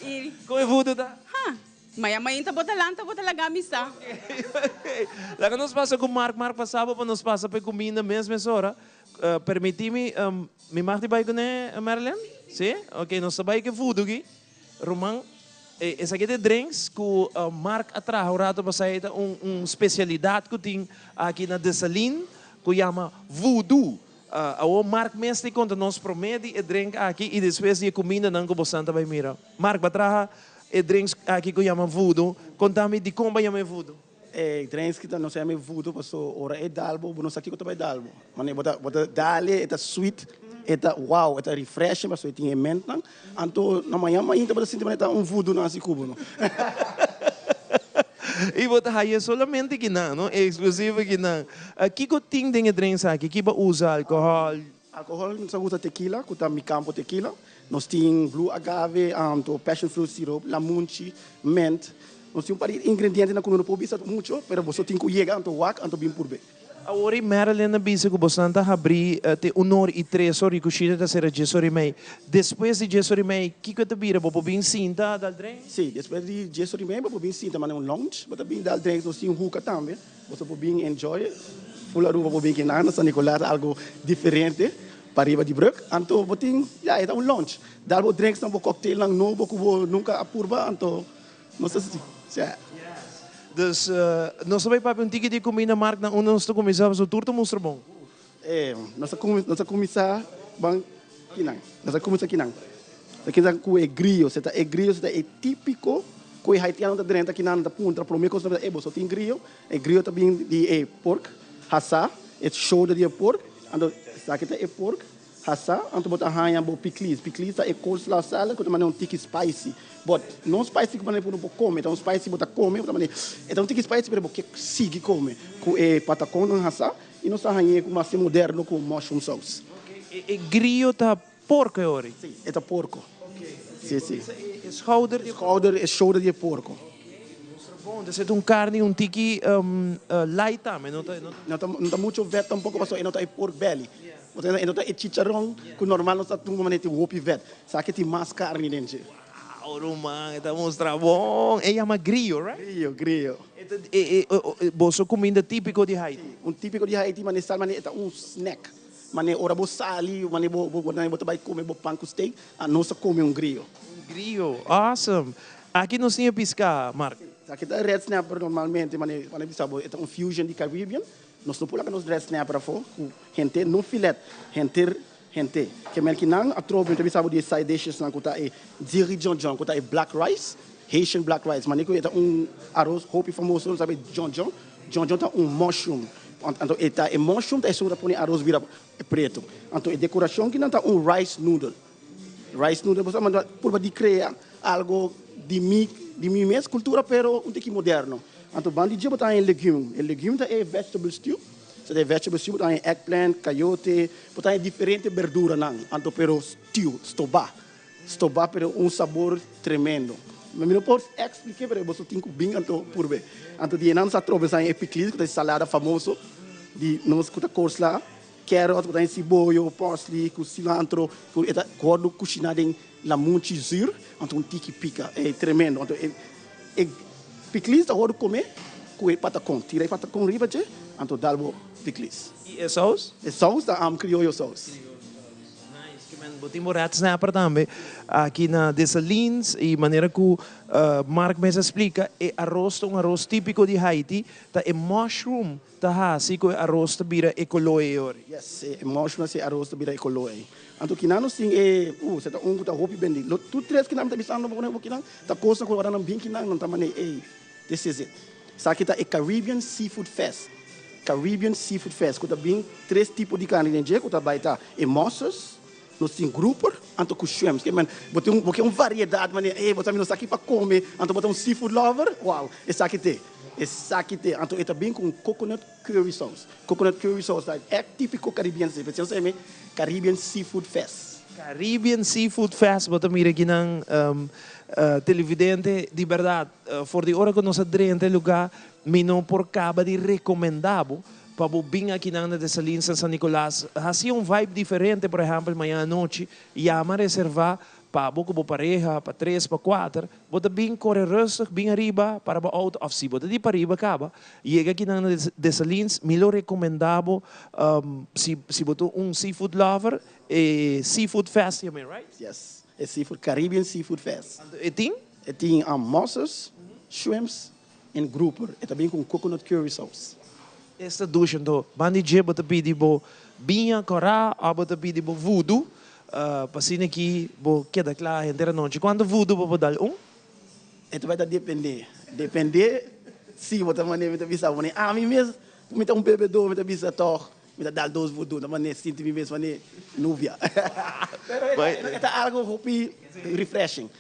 E como é voodoo da? Maya-maya ta bota gamisa. Lá que nós passa com Mark passava para nós passa para comida mesmo essa hora. Permiti-me, me marque vai com Marilyn? Sim? Ok, nós vai que voodoo aqui. Romão, esse aqui de drinks que Mark atrás, o rato para sair especialidade que tem aqui na Dessalines, que chama Voodoo. o Mark Mestre conta nos promete e drink aqui e depois de comida não como Santa vai mira. Mark batraha e drinks aqui que chama voodoo. Conta-me de como chama voodoo. Drinks que não se chama voodoo, porque ora é dalbo, não sei o que também dalbo. Mas bota dale, é sweet, é wow, é refreshing, mas tem mente não. Então na manhã ainda bota sentir mas voodoo não assim cubo não. E bota aí solamente que não, é exclusivo que não. Aqui que tem de drinks aqui, que usa alcohol. Alcohol nós usa tequila, que tá mi campo tequila. Nós tem blue agave, passion fruit syrup, lamunchi, mint. Nós temos para ingredientes na não pode ser muito, mas você tem que chegar anto wak, anto bem por bem. Agora em Maryland na bisa que você anda abrir te 1 hora e 3 horas e coxinha da será 10 horas e meia. Depois de 10 horas e meia, que que te vira? Vou bem cinta dal drink? Sim, depois de 10 horas e meia, vou bem cinta, mas é lounge, vou bem dal drink, nós temos hookah também, você pode bem enjoy. Fula ruba vou bem que nada, San Nicolás algo diferente. Para riba de bruk, então botin, ja, é lounge. Dar vou drinks, não vou cocktail, não vou nunca apurba, então não sei se, ja. Dus nós vai para um ticket de comida Mark na onde nós começamos o tour to mostra bom. Nós começar bang kinang. Nós começar kinang. Kita ku é griot, é típico ku é haitiano da drenta kinang da punta pro me costa é boso tem griot também de pork, hassa, é shoulder de pork, ando sakita é pork. Hassa, anto bota hanha bo piclis. Piclis é coleslaw salad, que também é tiki spicy. But não spicy que mané por comer, então spicy bota come, também é tiki spicy pero que sigue come. Com é patacon não hassa e não sa hanha com mais moderno com mushroom sauce. E griot tá porco ori. Sim, é porco. Sim. É shoulder de porco. Bom, deve ser carne tiki light também, não tá muito vet tampouco, mas não tá pork belly. Então é chicharrão, que normal não está tudo maneiro whoopie vet. Só que tem mais carne dentro. Román, está mostra bom. Ela chama griot, right? Griot. Você comida típico de Haiti? Típico de Haiti, mas é snack. Mas ora bo sali, mas bo vai comer bo pão com steak, a nossa come griot. Griot, awesome. Aqui nós temos piscar, Mark. Aqui tá red snapper normalmente, mas é fusion de Caribbean. Nós não podemos red snapper fora, gente no filete, gente. Que mel que não a tropa também sabe de side dishes não que é dirigion que é black rice, Haitian black rice, mas é arroz hopi famoso, sabe John tá mushroom. Então é mushroom é só para arroz vira preto. Então é decoração que não tá rice noodle. Rice noodle você manda por de criar algo de mi mesma cultura, pero tiki moderno. Então bandi dia botar em legume. E legume é vegetable stew. Se é vegetable stew, botar em eggplant, coyote, botar em diferente verdura não. Então pero stew, stobá, pero sabor tremendo. Mas não posso explicar, pero você tem que bem então por ver. Então de não se atravessa em epiclis, que é salada famoso, de não se escuta coleslaw, carrot, botar em cebola, parsley, com cilantro, com gordo cozinhado em lamunchi zir, então tiki pica, é tremendo. Então piclis da hora comer com patacon, tira patacon riba je, então dá o piclis. E é sauce? É sauce da criollo sauce. Nice, que man, botimos rat snapper também aqui na Dessalines e maneira que Mark me explica é arroz típico de Haiti, tá é mushroom, tá assim que arroz tá vira ecoloe. Yes, é mushroom é arroz tá vira ecoloe. Então que não sim é, você tá que tá hopi bendi. Tu três que não tá bisando no que não, tá coisa com o bem que não tá mané, this is it. Sabe que tá é Caribbean Seafood Fest. Caribbean Seafood Fest, que tá bem três tipos de carne dentro, que tá baita é moças, nós tem grouper, então com shrimps, que man, botar variedade, mané, botar não aqui para comer, então botar seafood lover, wow, esse aqui tem. Então é bem com coconut curry sauce. Coconut curry sauce é típico Caribbean Seafood. Você sabe, Caribbean Seafood Fest. Caribbean Seafood Fest, bota mira aqui na televidente de verdade. For de hora que nós adremos em lugar, me não por cabo de recomendado para vir aqui na Dessalines San Nicolás. Assim vibe diferente, por exemplo, amanhã à noite, e a reservar para como pareja, para 3, para 4, bota bem correr rustig, bem arriba, para o auto, ou se bota de para arriba, acaba. E aqui na Dessalines, melhor recomendado, se bota seafood lover, seafood fest, you mean, right? Yes, é seafood, Caribbean Seafood Fest. E tem? E tem moças, shrimps e grouper. E também com coconut curry sauce. Esta ducha, então, bandi je bota pedi bo binha cora abo te pidi bo voodoo pasine aqui bo queda clara inteira noite quando voodoo bo dar Então vai depender. Depender se você maneira me avisa, maneira a mim mesmo, me dá bebedor, me avisa toch, me dá 2 voodoo, na maneira sinto mim mesmo maneira núvia. É algo hopi refreshing,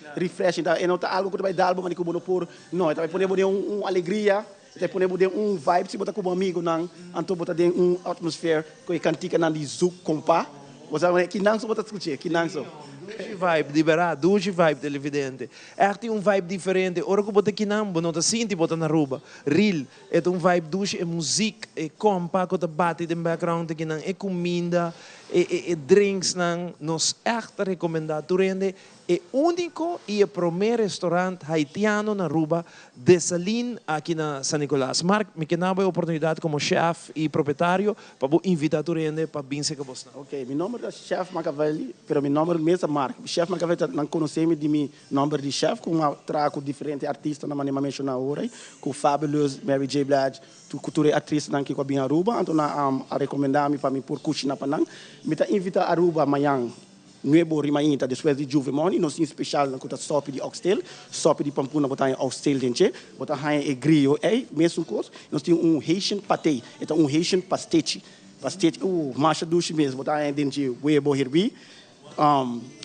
tá? Não tá algo que vai dar algo que você por, não, tá vai poder alegria. Você pode poder vibe, se botar com um amigo, não, então botar dentro atmosfera, que cantica na de zouk compa, você vai que não só botar escutar, que não só. Vibe liberado, duas vibe televidente. É tem vibe diferente. Ora que bota aqui não, não tá sinti bota na rua. Real, é vibe duas é música, é compa que tá bate no background aqui não, é comida, é drinks não, nos echt recomendado rende. É único e é o primeiro restaurante haitiano na Aruba de Saline aqui na San Nicolás. Mark, me quedava a oportunidade como chef e proprietário para invitar tu rende para vir se que você. Ok, meu nome é Chef Machiavelli, pero meu nome mesmo é Mark. Chef Machiavelli não conhece-me de meu nome de chef, com um trago diferente artista na maneira mencionar agora, com Fabulous, Mary J. Blige, tu cultura atriz aqui com a Aruba, então a recomendar-me para mim por cozinhar para não. Me tá invita a Aruba amanhã. Nuevo Rimainta, depois de Juvemoni, nós temos especial na conta sopa de oxtail, sopa de pampuna, botar em oxtail dentro, botar em grillo, mesmo coisa. Nós temos Haitian pâté, então Haitian pastiche, marcha duche mesmo, botar em dentro, huevo herbi,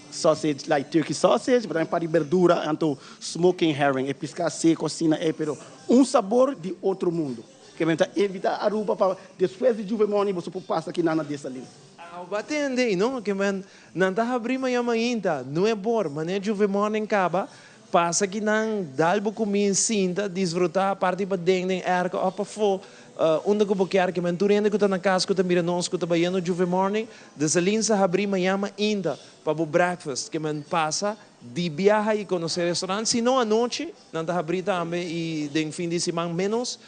sausage, like turkey sausage, botar em para de verdura, então smoking herring, pescar seco, cocina, pero sabor de outro mundo. Que a gente evita a Aruba para depois de Juvemoni, você pode passar aqui na dessa linha. Batende, não? Que man, não tá abrindo ainda, não é bom, mas é jovem em caba, passa que não dá algo comigo cinta, desfrutar a parte para dentro, erga, opa fo, onde que quer que man turende que tá na casa que tá mira nós que tá baiano jovem morning, desalinsa abrir amanhã ainda para o breakfast que man passa de viajar e conhecer restaurante, se não à noite, não tá abrir também e de fim de semana menos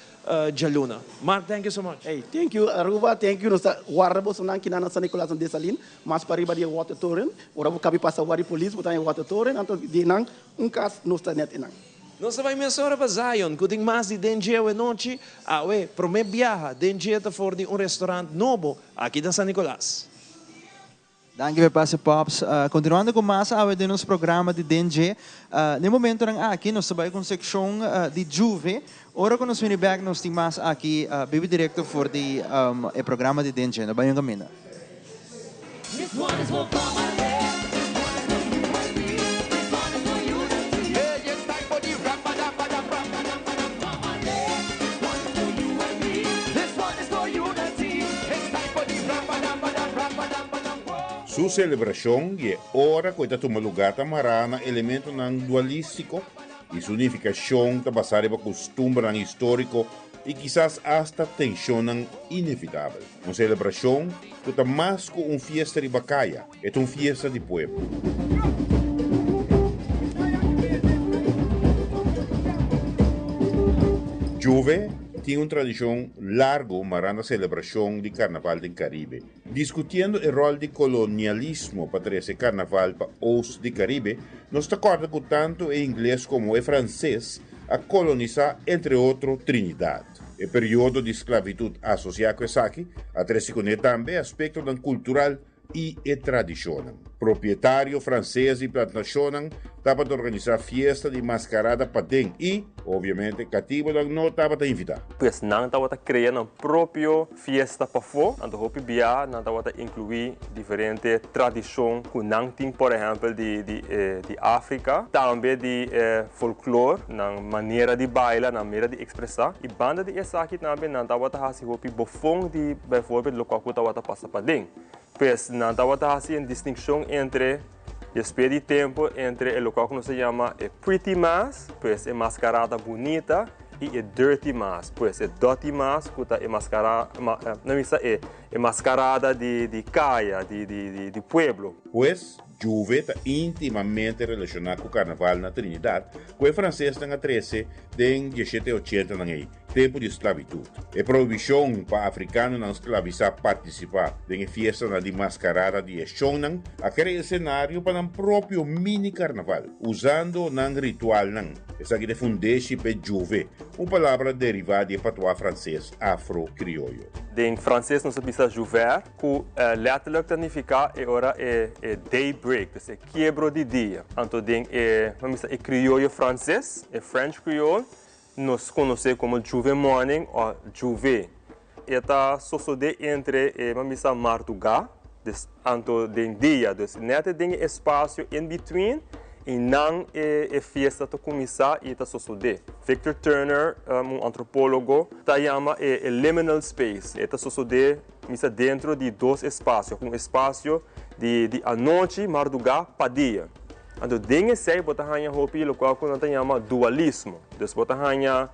Jaluna. Mark, thank you so much. Hey, thank you, Aruba, thank you. Nós guardamos na aqui na San Nicolás de Saline, mas para riba de water torrent, ora vou cabe passar o polícia, botar em water torrent, então de não caso não está net não. Nós vai mencionar para Zion, que tem mais de 10 dias e noite, prometo viajar, 10 dias fora de restaurante novo aqui na San Nicolás. Dankjewel, Pastor Pops. Continuando com mais a de nosso programa de DNG. No momento aqui, nós trabalhamos com a secção de Juve. Ora, quando nós vamos back, nós temos mais aqui, baby director for o programa de DNG. Nós vamos caminhar. Su celebración y hora que está tomando lugar tamarana elemento dualístico y su unificación está basada en costumbre histórico y quizás hasta tensión inevitable. Una celebración que está más que una fiesta de bacaya, es una fiesta de pueblo. Juve tiene una tradición larga para la celebración del carnaval del Caribe. Discutiendo el rol del colonialismo para ese carnaval para os del Caribe, nos acuerda que tanto el inglés como el francés a colonizar, entre otros, Trinidad. El periodo de esclavitud asociado a aquí, atrás con también aspectos cultural y tradicional. Proprietário francês e plantação estava a organizar fiesta de mascarada para dentro e, obviamente, cativo não estava a invitar. Pois não estava a criar uma própria fiesta para fora, não estava a biar, não estava a incluir diferentes tradições que não tem, por exemplo, de África, também de folclore, na maneira de bailar, na maneira de expressar. E banda de essa aqui também não estava a fazer o bofão de, por exemplo, local que estava a passar para dentro. Pues não estava a fazer uma distinção entre después de tempo entre o local que se chama pretty mass, pues é mascarada bonita, e dirty mass, pues é dirty mass que é mascarada, não é mascarada de calle, de pueblo. Pues Juve está intimamente relacionado com o carnaval na Trinidad, que o francês está a 13 de 1780 aí, tempo de esclavitud. A proibição para africanos não esclavizar participar de fiesta de mascarada de Eshonan, a criar cenário para um próprio mini carnaval, usando um ritual. Essa aqui é fundeixe para Juve, uma palavra derivada de patois francês afro-criollo. Em francês, nós sabemos está chover, que letterlijk significa é daybreak, dus é quebro de dia. Então, é crioulo francês, é French Creole, nós conhecemos como juve morning ou juve. Está sucede entre madrugada, então tem dia, dus net tem espaço in between. E não é festa to começar e está suceder. Victor Turner, antropólogo, está chama liminal space. Está suceder dentro de dois espaços, espaço de a noite, madrugada, para dia. Então, tem sei bota hanya hopi lo qual que chama dualismo. Então, bota hanya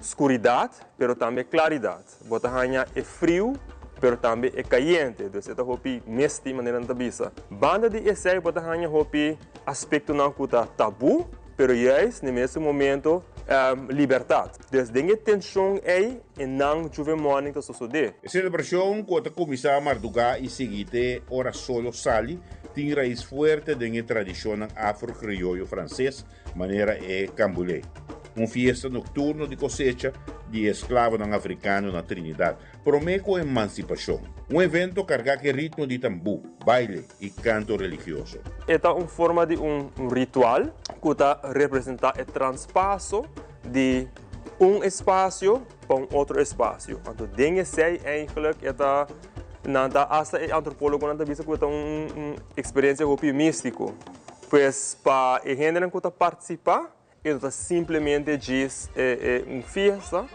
escuridade, pero também claridade. Bota hanya frio, pero também é caliente, então esta hopi mesti maneira na bisa. Banda de essay bota hanya hopi aspecto não cuta tabu, pero yes no mesmo momento liberdade. Então tem tensão aí e não juve morning to suceder. A celebração que começa a madrugada e seguinte ora solo sali tem raiz forte da tradição afro-criollo francês, maneira é cambulé. Fiesta nocturno de cosecha de escravos africanos na Trinidad. Promeco emancipação. Evento carregado de ritmo de tambu, baile e canto religioso. Esta é uma forma de ritual que representa o transpasso de espaço para outro espaço. Então, tem sei eigenlijk esta nada hasta antropólogo não visa que é uma experiência místico. Pois para a gente que participar ele simplesmente diz uma festa,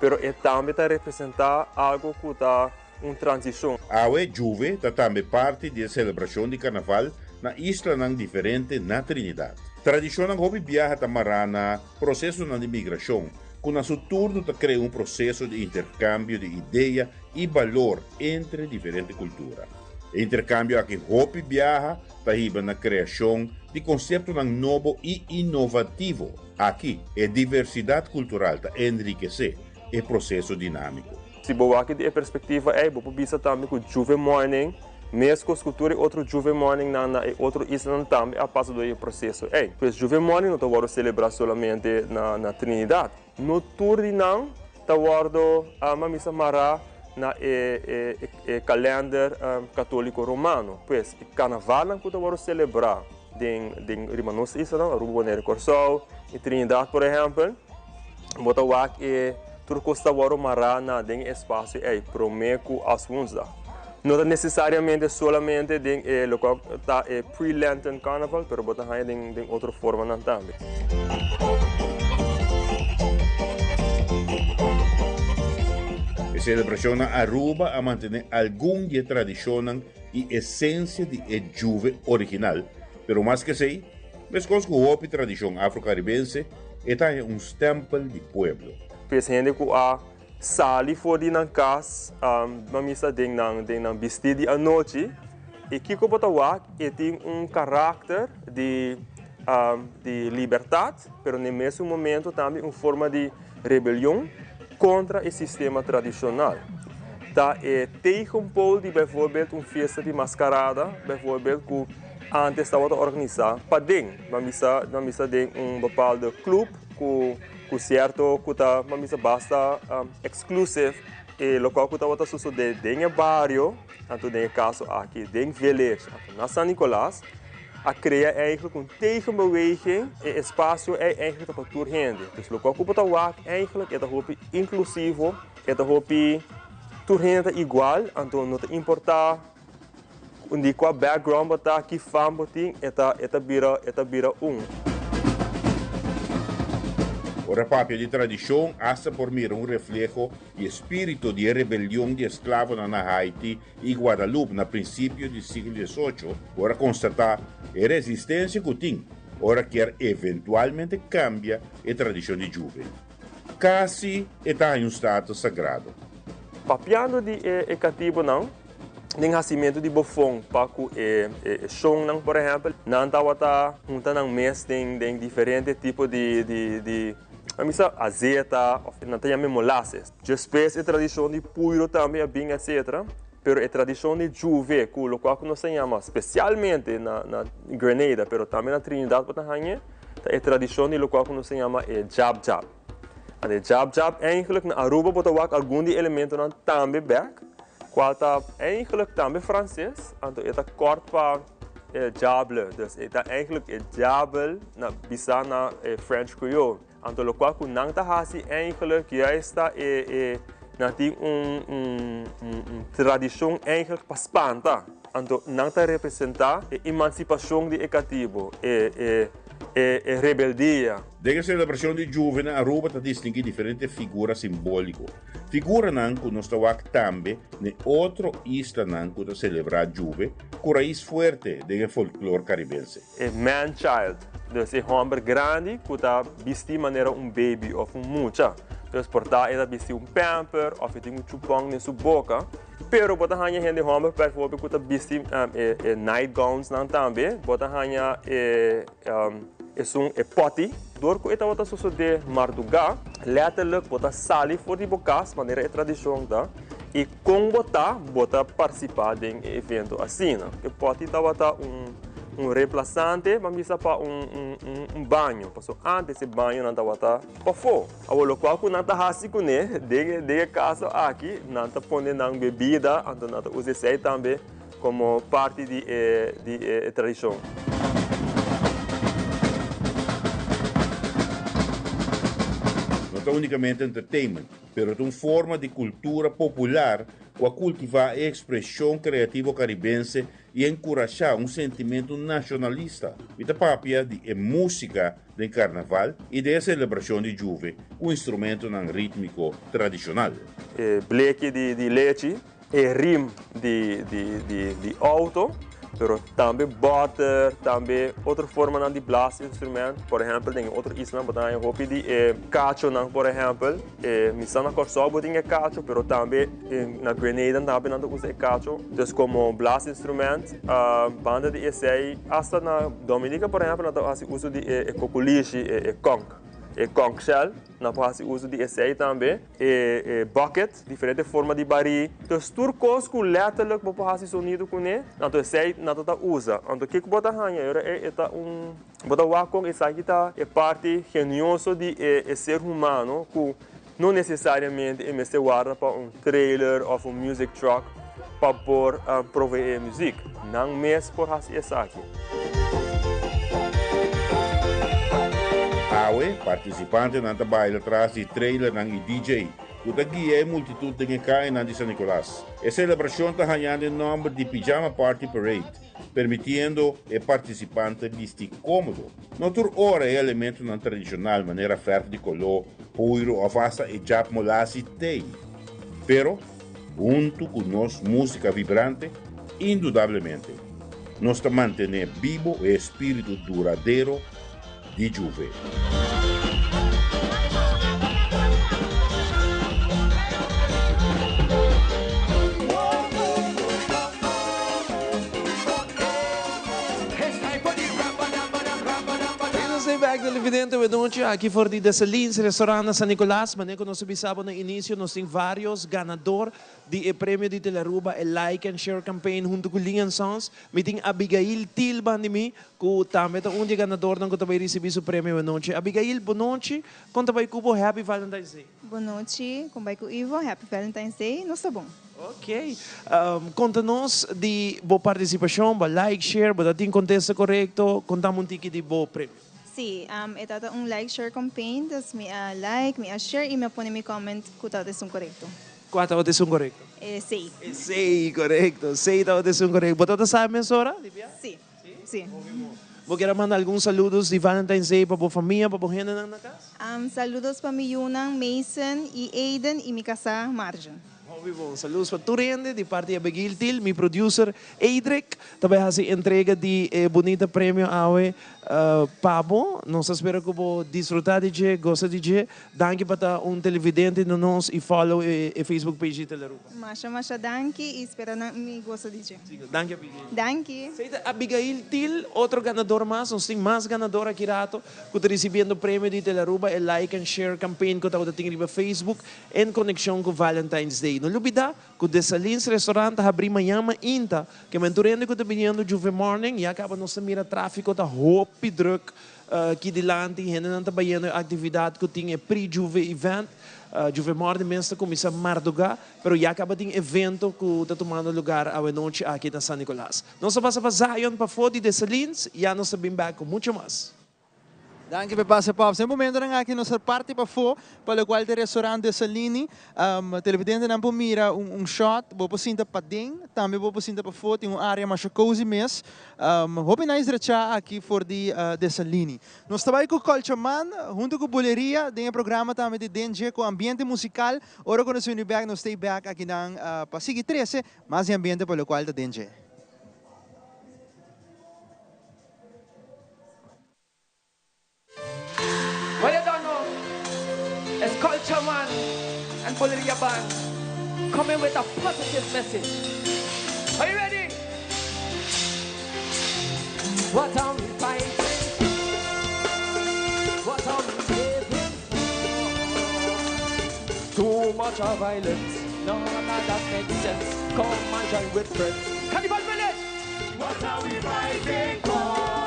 mas também representa algo que está uma transição. A Juve também parte da celebração de carnaval na isla diferente na Trinidad. Tradição que hobby viaja tamarana, processo de imigração, que na seu turno cria processo de intercâmbio de ideia e valor entre diferentes culturas. O intercâmbio aqui hobby viaja está na criação de conceito novo e inovativo. Aqui, a diversidade cultural está enriquecer o processo dinâmico. Se você aqui de perspectiva, você bisa também com Juve Morning, mesmo com cultura outro Juve Morning na outro isla também a passo do processo. Pois Juve Morning não está celebrar somente na Trinidad. No turno não está a missa mará na calendário católico romano. Pois o carnaval não está celebrar den Rimanos Isla, Aruba Nere Corsol, e Trinidad, por exemplo, bota o que turcosta waro marana den espaço promeco as unza. Não necessariamente solamente den local tá pre-Lenten Carnival, pero bota aí den outra forma não também. A celebração na Aruba a manter algum de tradição e essência de Juve original. Pero mais que sei, mesmo com a tradição afro-caribense, é um stempel de pueblo. Pensando que a sali fora na casa, mamisa tem vestido à noite, e que bota tem caráter de liberdade, pero no mesmo momento também uma forma de rebelião contra o sistema tradicional. Tá tegen pol de, bijvoorbeeld, festa de mascarada, bijvoorbeeld, que antes estava organizado para dentro, mas tem bepaalde club com certo que tá, mas basta exclusive e local que tá suceder dentro bairro, então tem caso aqui dentro village, na São Nicolás, a criar eigenlijk een tegenbeweging e espaço é eigenlijk para toda gente. Dus local que tá eigenlijk é hopi inclusivo, é hopi toda gente igual, então não importa onde qual background bota que fam botin eta bira Ora papel de tradição hasta por mim reflejo e espírito de rebelião de escravos na Haiti e Guadalupe no princípio do século XVIII. Ora constatar a resistência que tem, ora quer eventualmente cambia a tradição de Juve. Quase está em status sagrado. Papiando de cativo não. Nem nascimento de bofong para que chão não, por exemplo, não estava juntando mês tem diferentes tipos de azeite, não tem mesmo molasses. Depois a tradição de puiro também bem etc. Pero a tradição de Juve, que o qual nós chamamos especialmente na Grenada, pero também na Trinidad, a tradição de qual nós chamamos jab jab. A jab jab eigenlijk na Aruba bota algum elemento também back. qual tá eigenlijk também francês, então é kort para diable, dus é eigenlijk diable na bisa na French Creole. Então o qual não tá assim eigenlijk juist na tem tradição eigenlijk para espanta. Então não está representar a emancipação de cativo, rebeldia. Dessa celebração de Juve na Aruba está distinguir diferentes figuras simbólicas. Figura não que nós estamos também em outra isla não que celebrar Juve, com raiz forte do folclore caribense. Man-child, dus é homem grande que está vestido de maneira baby ou mucha. Dus portar ele vestir pamper ou tem chupão na sua boca. Pero bota hanya gente homem, por exemplo, que está vestido night gowns não também, bota hanya potty. Door que esta sucede marduga, letterlijk bota sali voor die bokas, maneira tradição da. E com bota participar de evento assim, né? Que potty tá bota reemplazante, mas isso para banho. Porque antes esse banho não estava para fora. O qual que não está assim com ele, de casa aqui, não está pondo bebida, então não está usando também como parte de tradição. Não é unicamente entertainment, mas é uma forma de cultura popular para cultivar a expressão criativa caribense e encorajar um sentimento nacionalista. Esta papia de música do carnaval e da celebração de Juve, um instrumento rítmico tradicional. Bleque de leite, rim de auto, pero também butter, também outra forma de blast instrumento, por exemplo, tem outra isla, botar em roupa de cacho, por exemplo, missa na Corsó, botar cacho, pero também na Grenada também não usa cacho, então como blast instrumento, banda de essay, hasta na Dominica, por exemplo, não usa de coculiche, conch. Conch shell, não pode uso de essay também, bucket, diferente forma de baril. Então, turcos com letterlijk para fazer sonido com ele, então essay não tá usa. Então, que bota hanha, bota wakong essa aqui tá é parte genioso de ser humano, que não necessariamente é se guarda para trailer ou music truck para prover música, não mesmo por fazer essa aqui. Awe, participante nanta baile atrás de trailer e DJ, que guia a multitud de cá em San Nicolás. A celebração está ganhando o nome de Pijama Party Parade, permitindo o participante vestir cômodo. Noutra hora é elemento não tradicional, maneira ferro de color, puiro ou fasta e jap molassi tei. Pero, junto com nossa música vibrante, indudablemente, nós mantemos vivo o espírito duradouro de Juve. Back televidente, wedonche, aqui fora de Dessalins, restaurante San Nicolás, mas como nós sabíamos no início, nós temos vários ganadores do prêmio de Telaruba, o Like and Share Campaign, junto com Lian Sons. Me tem Abigail Tilban de mim, que também é um ganador que também recebeu o prêmio wedonche. Abigail, boa noite, conta vai com Happy Valentine's Day. Boa noite, com vai com Ivo, Happy Valentine's Day, nós está bom. Ok. Conta-nos de boa participação, boa like, share, boa tem contexto correto, contamos um ticket de boa prêmio. Sim, ito like share campaign, tas mi like, mi share, e me pone mi comment kung tawag sung correcto. Quatro tawag sung correcto? Sei. Sei, correcto. Sei tawag sung correcto. Botado sa amin, Sora? Sim. Sim. Vou querer mandar alguns saludos de Valentine's Day para a família, para a gente na casa? Saludos para mi Yunang, Mason, e Aiden, e mi casa, Marjan. Muito bom. Saludos para Turende, de parte de Abigail Til, meu producer, Eidrek. Também a entrega de bonita prêmio ao Pabo. Nós esperamos que você desfrutar de você, gosta de você. Danke para televidente no nós e follow a Facebook page de Telaruba. Masha, danke e espero que me gosta de você. Danke, Abigail. Danke. Abigail Til, outro ganador mais. Nós temos mais ganador aqui rato que está recebendo o prêmio de Telaruba, o Like and Share Campaign que está tendo no Facebook em conexão com Valentine's Day. Não lubida, que o Dessalins Restaurante abri amanhã ainda, que mentorando que está vindo Juve Morning e acaba nossa mira tráfico da roupa e druk aqui delante, gente não está vendo atividade que tinha pre-Juve event. Juve morre mensen começa Marduga, pero já acaba de evento que está tomando lugar a noite aqui na San Nicolás. Nós vamos para Zion para fora de Salins e já nós vamos back com muito mais. Dank je, Papa Pops. Nesse momento, nós aqui nossa parte para fora, para o qual o restaurante de Salini, televidente não pode mirar shot, vou sinta para dentro, também vou sinta para fora, tem uma área mais cozy mesmo. Vou nós rechar aqui for de Salini. Nós trabalhamos com Culture Man, junto com Boleria, tem um programa também de DNG com ambiente musical. Ora quando nós vamos back, nós stay back aqui na Pasig 13, mas ambiente para o qual de DNG. Well, you don't know, it's Culture Man and Boleria Band coming with a positive message. Are you ready? What are we fighting? What are we living for? Too much of violence, none of that makes sense. Come and join with friends. Cannibal Village! What are we fighting for?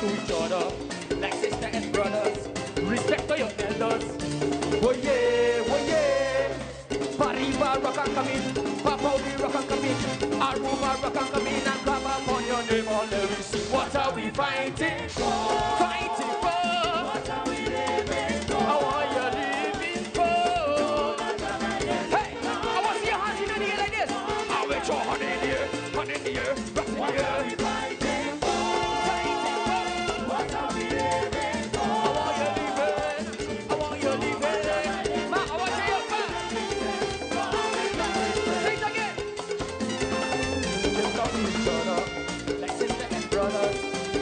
To each other, like sister and brothers, respect to your elders. Oh yeah, Pariba rock and come in, Papa we rock and come in, Aruba rock and come in and grab up on your neighbor. Let me see, what are we fighting for? Fighting for? What are we living for? How are you living for? Hey, I want to see your hands in the air like this. I want your hand in the air, rock in the air. Like sister and brothers,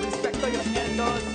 respect to your elders.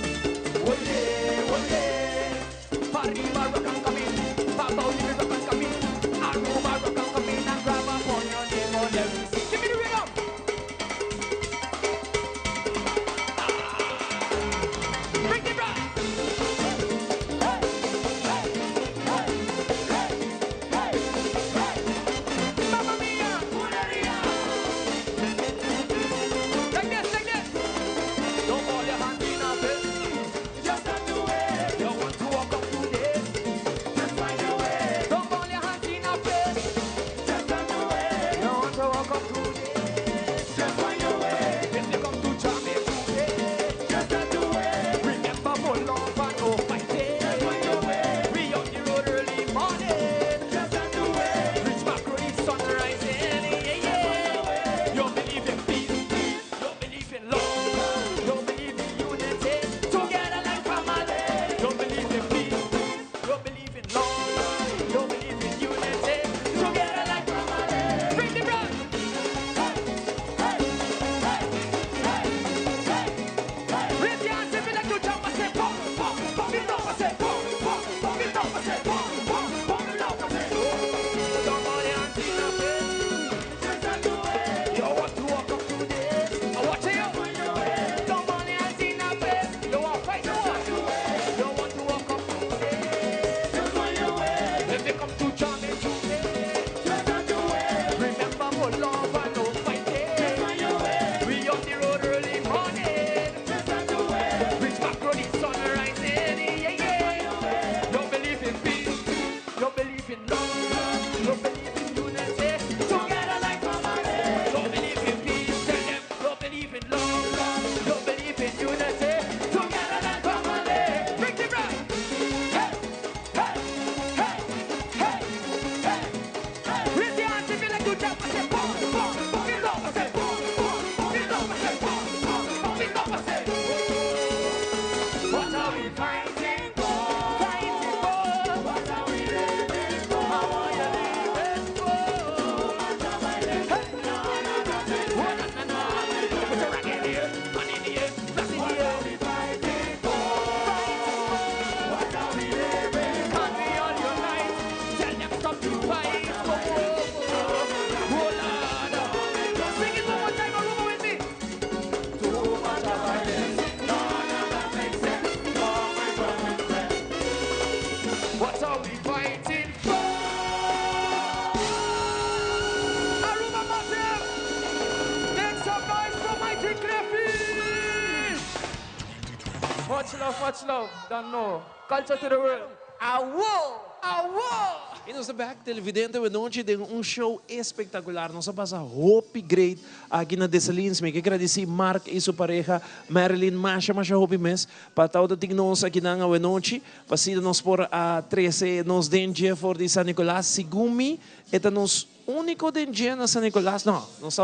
much love. Don't know. Culture to the world. Awo! Awo! E nós back televidente we noite tem show espetacular. Nós passa hope great aqui na Dessalines. Me que agradecer Mark e sua pareja Marilyn Masha hope mes. Para tal de nós aqui na we noite. Pasida nós por a 13 nos dengue for de San Nicolás Sigumi. Eta nos único dengue na San Nicolás. Não, nós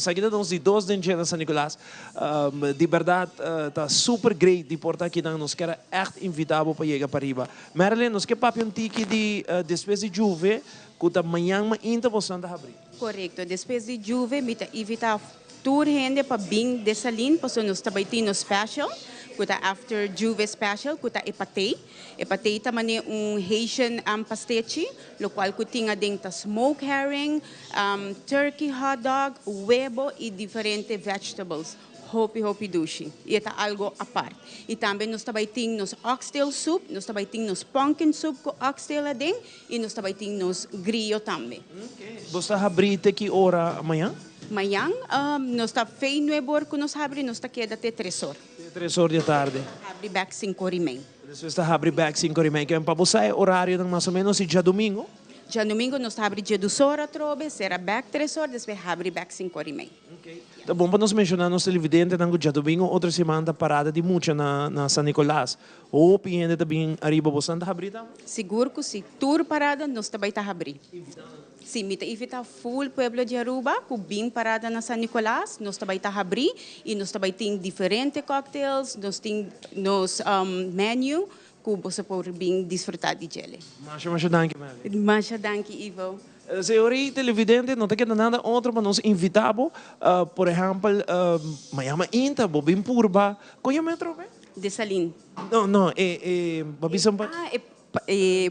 saída nós de 2 dengue na San Nicolás. De verdade tá super great de porta aqui na nós quer echt invitável para chegar para riba. Marilyn, nós que papi um tiki de depois de Juve, que amanhã ainda você anda a abrir. Correto. Depois de Juve, me invita tour gente para bem Dessalines, para nós trabalhar no special. Kuta after Juve special, kuta epatay. Epatay tamani Haitian pastechi, lo cual kutinga ding ta smoked herring, turkey hot dog, huevo e diferente vegetables. Hopi dushi. E ita algo apart. E também nós trabalhamos nos oxtail soup, nós trabalhamos nos pumpkin soup com oxtail ading, e nós trabalhamos nos griot também. Você abrir que hora amanhã? Amanhã, nós está feio nuevo hora que nós abrimos, nós está queda até 3 horas. 3 horas da tarde. Abre back 5h30. Você está abrindo back 5h30. Que é para você horário de mais ou menos dia domingo? Dia domingo nós está abrindo dia 2 horas, trobe, será back 3 horas, depois abre back 5h30. Tá bom para nós mencionar nos televidentes no dia domingo, outra semana parada de muita na San Nicolás. Ou ainda também arriba você anda abrindo? Seguro que sim. Tour parada nós também está abrindo. Sim, me invita full pueblo de Aruba, com bem parada na San Nicolás, nós também está abrindo e nós também tem diferentes cocktails, nós tem nos menu que você pode bem desfrutar de gele. Masha danke, Mary. Masha danke, Ivo. Senhori televidente, não tem nada outro para nos invitar, por exemplo, Miami Inta, bem purba, conhece metro bem? Dessalines. Não, babisam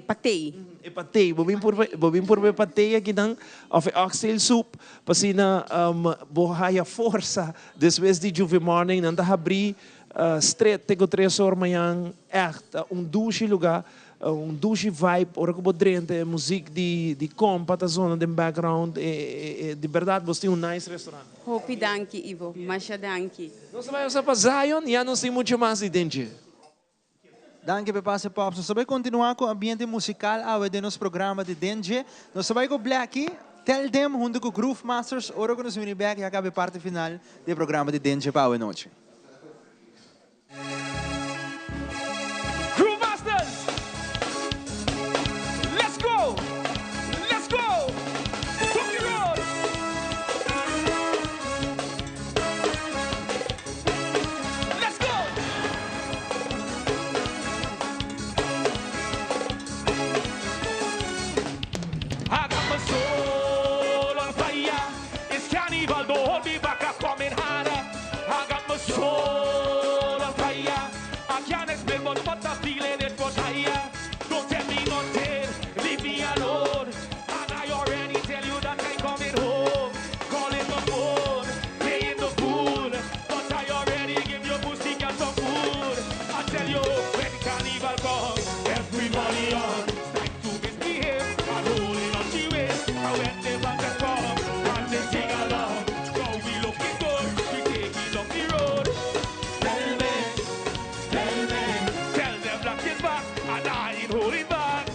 patei. Patei, bobin por patei aqui dan of oxtail soup, pasina bohaya força, depois de Juve morning nanda abri straight tego 3 horas manhã, echt douche lugar, douche vibe, ora que bodrente, música de compa da zona de background, de verdade você tem nice restaurante. Hopi danke, Ivo, masha danke. Nós vamos para Zion, já não tem muito mais de dentro. Danke, Pepase Pops. Nós vamos continuar com o ambiente musical de nosso programa de Dengue. Nós vamos com Blacky, Tell Them, junto com Groove Masters. Ora que nós vamos back e acaba a parte final do programa de Dengue para a noite. Groove Masters! Let's go! Let's go! Tokyo Road! Let's go! I got my soul on fire. It's carnival, don't hold me back, I'm coming harder. I got my soul on fire. I can't explain much, but I'm feeling it was higher. Don't tell me nothing, leave me alone. And I already tell you that I'm coming home. Calling the phone, playing the fool. But I already give you pussy and some food. I tell you, when carnival comes, everybody on. It's time to misbehave and holding on to it. And when the band come, and they sing along. Now we looking good, we taking up the road. Tell them black is back, and I ain't holding back.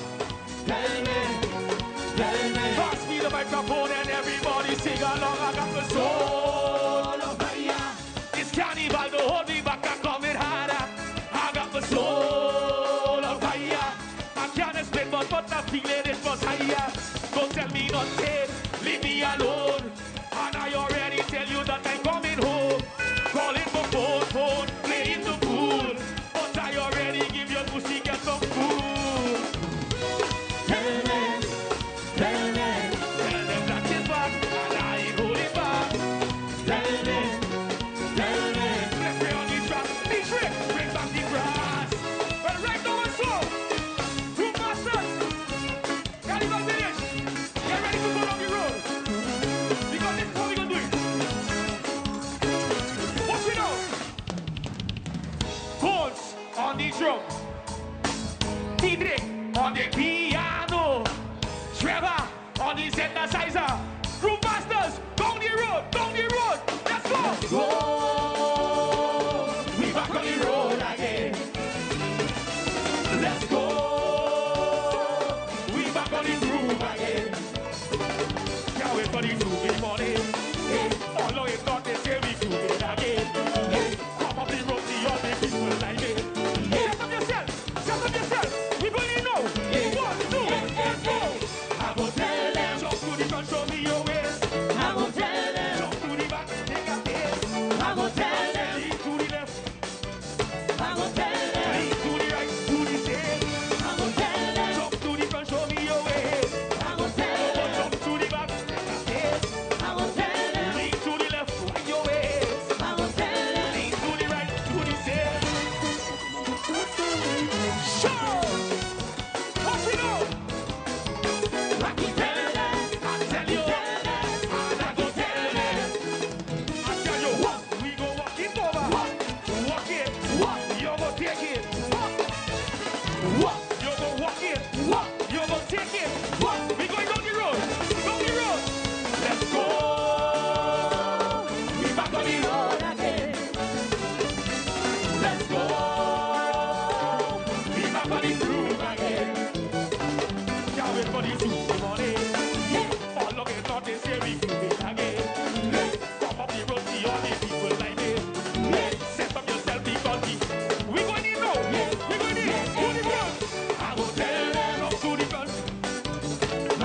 Tell me, pass me the microphone and everybody sing along. I got the soul of fire. It's carnival, don't hold me back, I'm coming harder. I got the soul of fire. I can't explain much, but I'm feeling it was higher. Don't tell me nothing, leave me alone. And I already tell you that I'm coming home. Calling for phone, playing the fool. But I already give your pussy get some food. Tell them that is back, and I ain't holding back. Tell them, let's play on this track. This trick brings back the grass. Well, right now it's so. Two masters, Carnival Village, get ready to go down the road. Because this is how we gonna do it. Watch it out. Bones on the drums. Didrik on the piano. Trevor on the synthesizer. Groove Masters, down the road, let's go! Go! We back on the road again.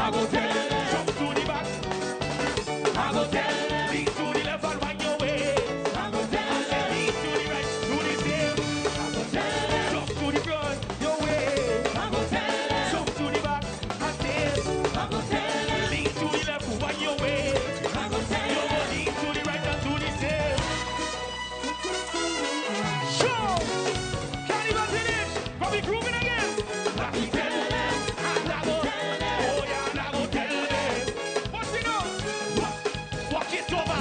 I go tell them. Jump to the back. I go tell them. Lean to the left and wind your way. I go tell them. Lean to the right, do the same. I go tell them. Jump to the front, your way. I go tell them. Jump to the back and tail. I go tell them. Lean to the left, wind your way. I go tell them. You go lean to the right and do the same. Sure. Can't even finish. But we grooving again. I go tell them. And I go tell them. Oh yeah, and I go tell them. What's it up? Walk it over.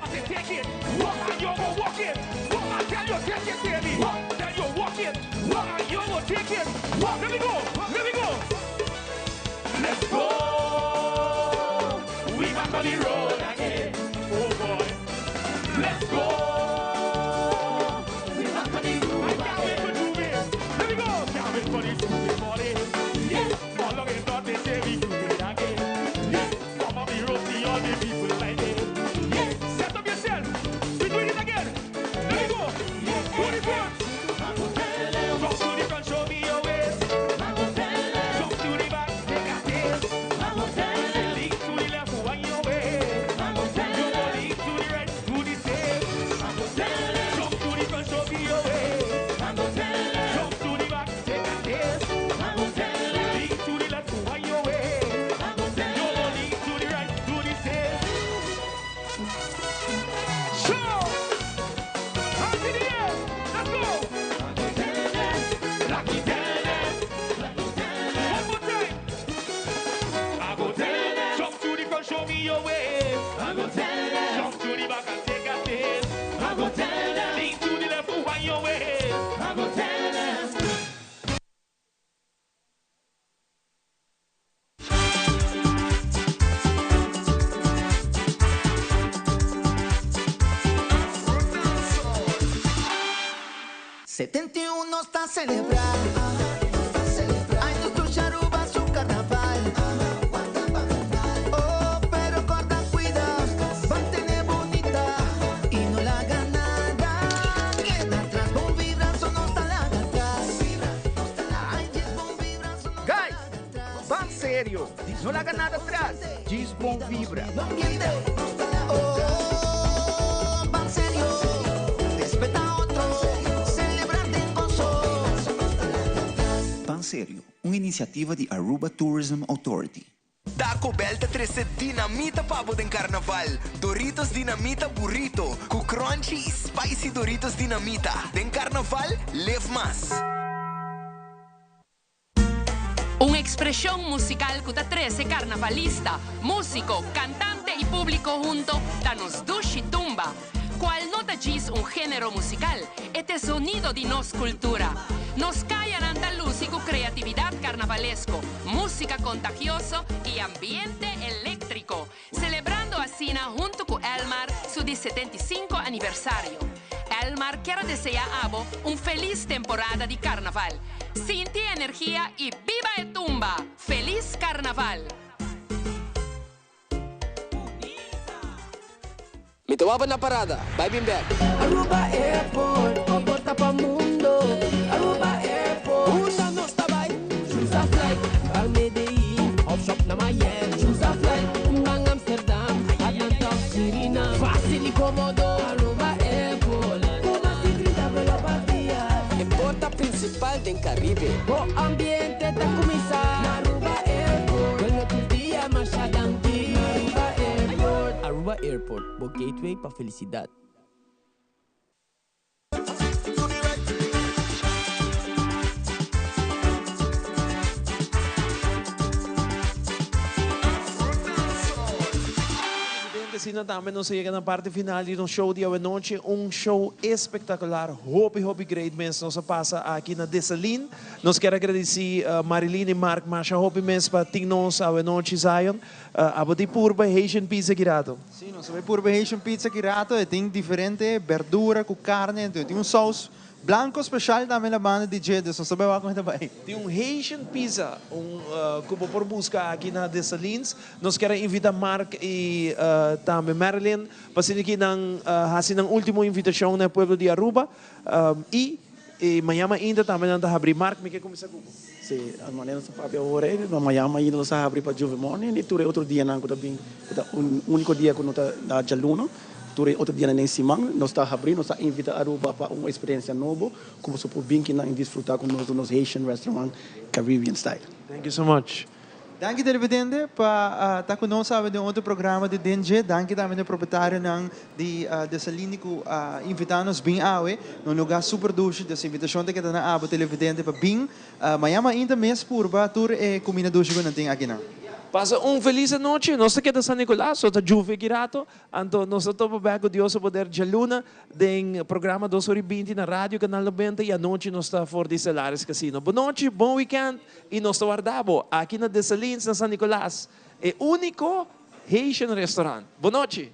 I say take it. And you go walk it. I tell you take it, baby. Then you walk it. And you go take it. Let me go. Let me go. Let's go. We back on the road again. Oh boy. Let's go. We back on the road. I can't wait for Juve. Let me go. Can't wait for the Juve morning. Yeah. How long is not they say we do it again? Yeah. Come on the road, see all the people like it. Yeah. Set up yourself. We're doing it again. Let me go. Do the front. Jump to the front, show me your waist. Jump to the back, take a taste. Lean to the left, wind your way. You go lean to the right, do the same. Jump to the front, show me your waist. Jump to the back, take a taste. Lean to the left, wind your way. You go lean to the right, do the same. Sure. Hands in the air. Let's go. Lucky tell them. One more time. I go tell them. Jump to the front, show me your way. I go tell them. Jump to the back and take a taste. I go tell them. Lean to the left, wind your way. I go tell them. Está a celebrar. Años do Aruba, su carnaval. Oh, pero corta, cuida, mantén bonita y no la haga nada. Queda atrás, bom vibra, só não está lá atrás. Ai, diz bom vibra, só não está lá atrás. Guys, van serio. No le hagan nada atrás. Diz bom vibra. Oh, van serio. Respeta a otro. Celebrate en gozo. Pan Serio, uma iniciativa de Aruba Tourism Authority. Da coberta 13 dinamita pavo de carnaval. Doritos dinamita burrito. Com crunchy e spicy Doritos dinamita. De carnaval, leve mais. Una expresión musical que 13 carnavalista, músico, cantante y público junto, danos dush y tumba. Cual nota diz un género musical, este sonido de nos cultura. Nos callan andalúsico creatividad carnavalesco, música contagioso y ambiente eléctrico. Celebrando así junto con Elmar su 75 aniversario. Elmar quiere desear a Abo un feliz temporada de carnaval. Sinti energía y viva el tumba. ¡Feliz carnaval! Me tomaba na parada, vai bem back. Aruba Airport, comporta pa mundo. Aruba Airport, usa nos tabay. Choose a flight, ang Medellin, off shop na Miami. Choose a flight, ang Amsterdam, Atlanta, Suriname. Fácil y cómodo, Aruba Airport. Una secreta pela partida. É porta principal do Caribe. O ambiente tá começar. Aruba Airport, ganha tus dias machadante. Aruba Airport. Aruba Airport, o gateway para felicidade. Sina também não chega na parte final de um show de hoje, show espetacular, hobby great mesmo, nós passa aqui na Dessalines. Nós quero agradecer Marilyn e Mark Masha, hobby mesmo para ter nós a noite Zion, abo de purba Haitian pizza girato. Sim, nós vamos purba Haitian pizza girato, e tem diferente verdura com carne, tem um sauce blanco especial também na banda de DJ, só sabe como também. Tem Haitian pizza, que por buscar aqui na Dessalines. Nós queremos invitar Mark e também Marilyn para ser aqui ng último invitação no pueblo de Aruba. E E Miami ainda também não está abrir marca, me quer começar com. Sim, a maneira que papai agora é, mas Miami ainda não sabe abrir para Juve Morning, e tudo outro dia não também, o único dia que não está na Jaluna, tudo outro dia nem Simão, nós está abrindo, nós está invitando a Aruba para uma experiência nova, como se for bem que não desfrutar com nos Haitian restaurant Caribbean style. Thank you so much. Dank je televidente para estar conosco de outro programa de DNG. Dank je também ao proprietário dessa linha que invitamos bem awe, num lugar super duche, dessa invitação que está na aba televidente para bem. Miami ainda mês purba, tour e comida duche que não tem aqui não. Passa feliz noite. Nós aqui de San Nicolás, só está Juve girato. Então, nós estamos bem com Deus poder de luna, do programa 2h20 na rádio, canal 90, e a noite nós está fora de Celares Casino. Boa noite, bom weekend, e nós estamos guardando aqui na Dessalines, na San Nicolás. É o único Haitian restaurant. Boa noite.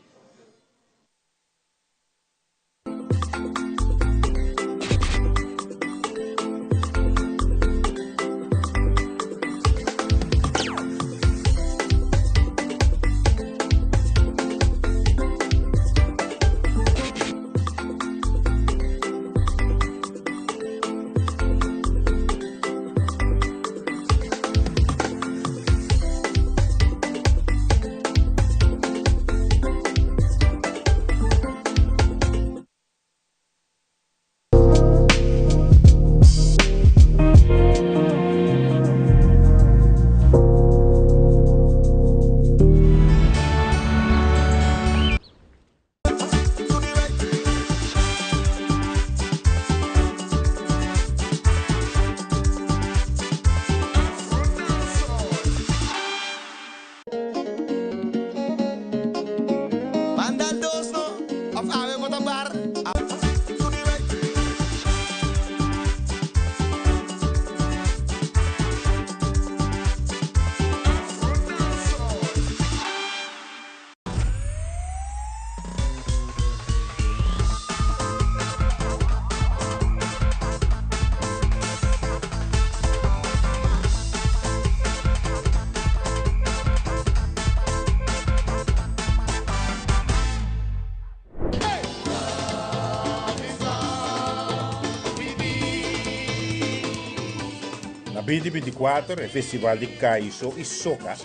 Na 2024, o Festival de Caiço e Soca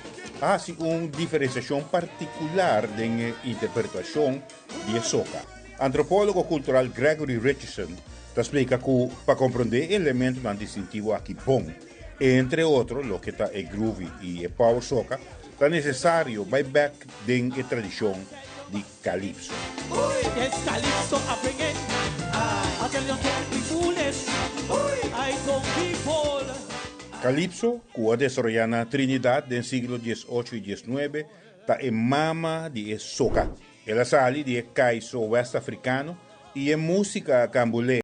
há uma diferenciação particular na interpretação de soca. Antropólogo cultural Gregory Richardson explica que para compreender elementos não distintivos aqui bom, entre outros, lo que está é groovy e é power soca, é necessário ir back na tradição de calypso. Calypso, que é desarrollada na Trinidad no siglo XVIII e XIX, está em mama de soca. Ela sale de caiço west-africano e é música cambulé.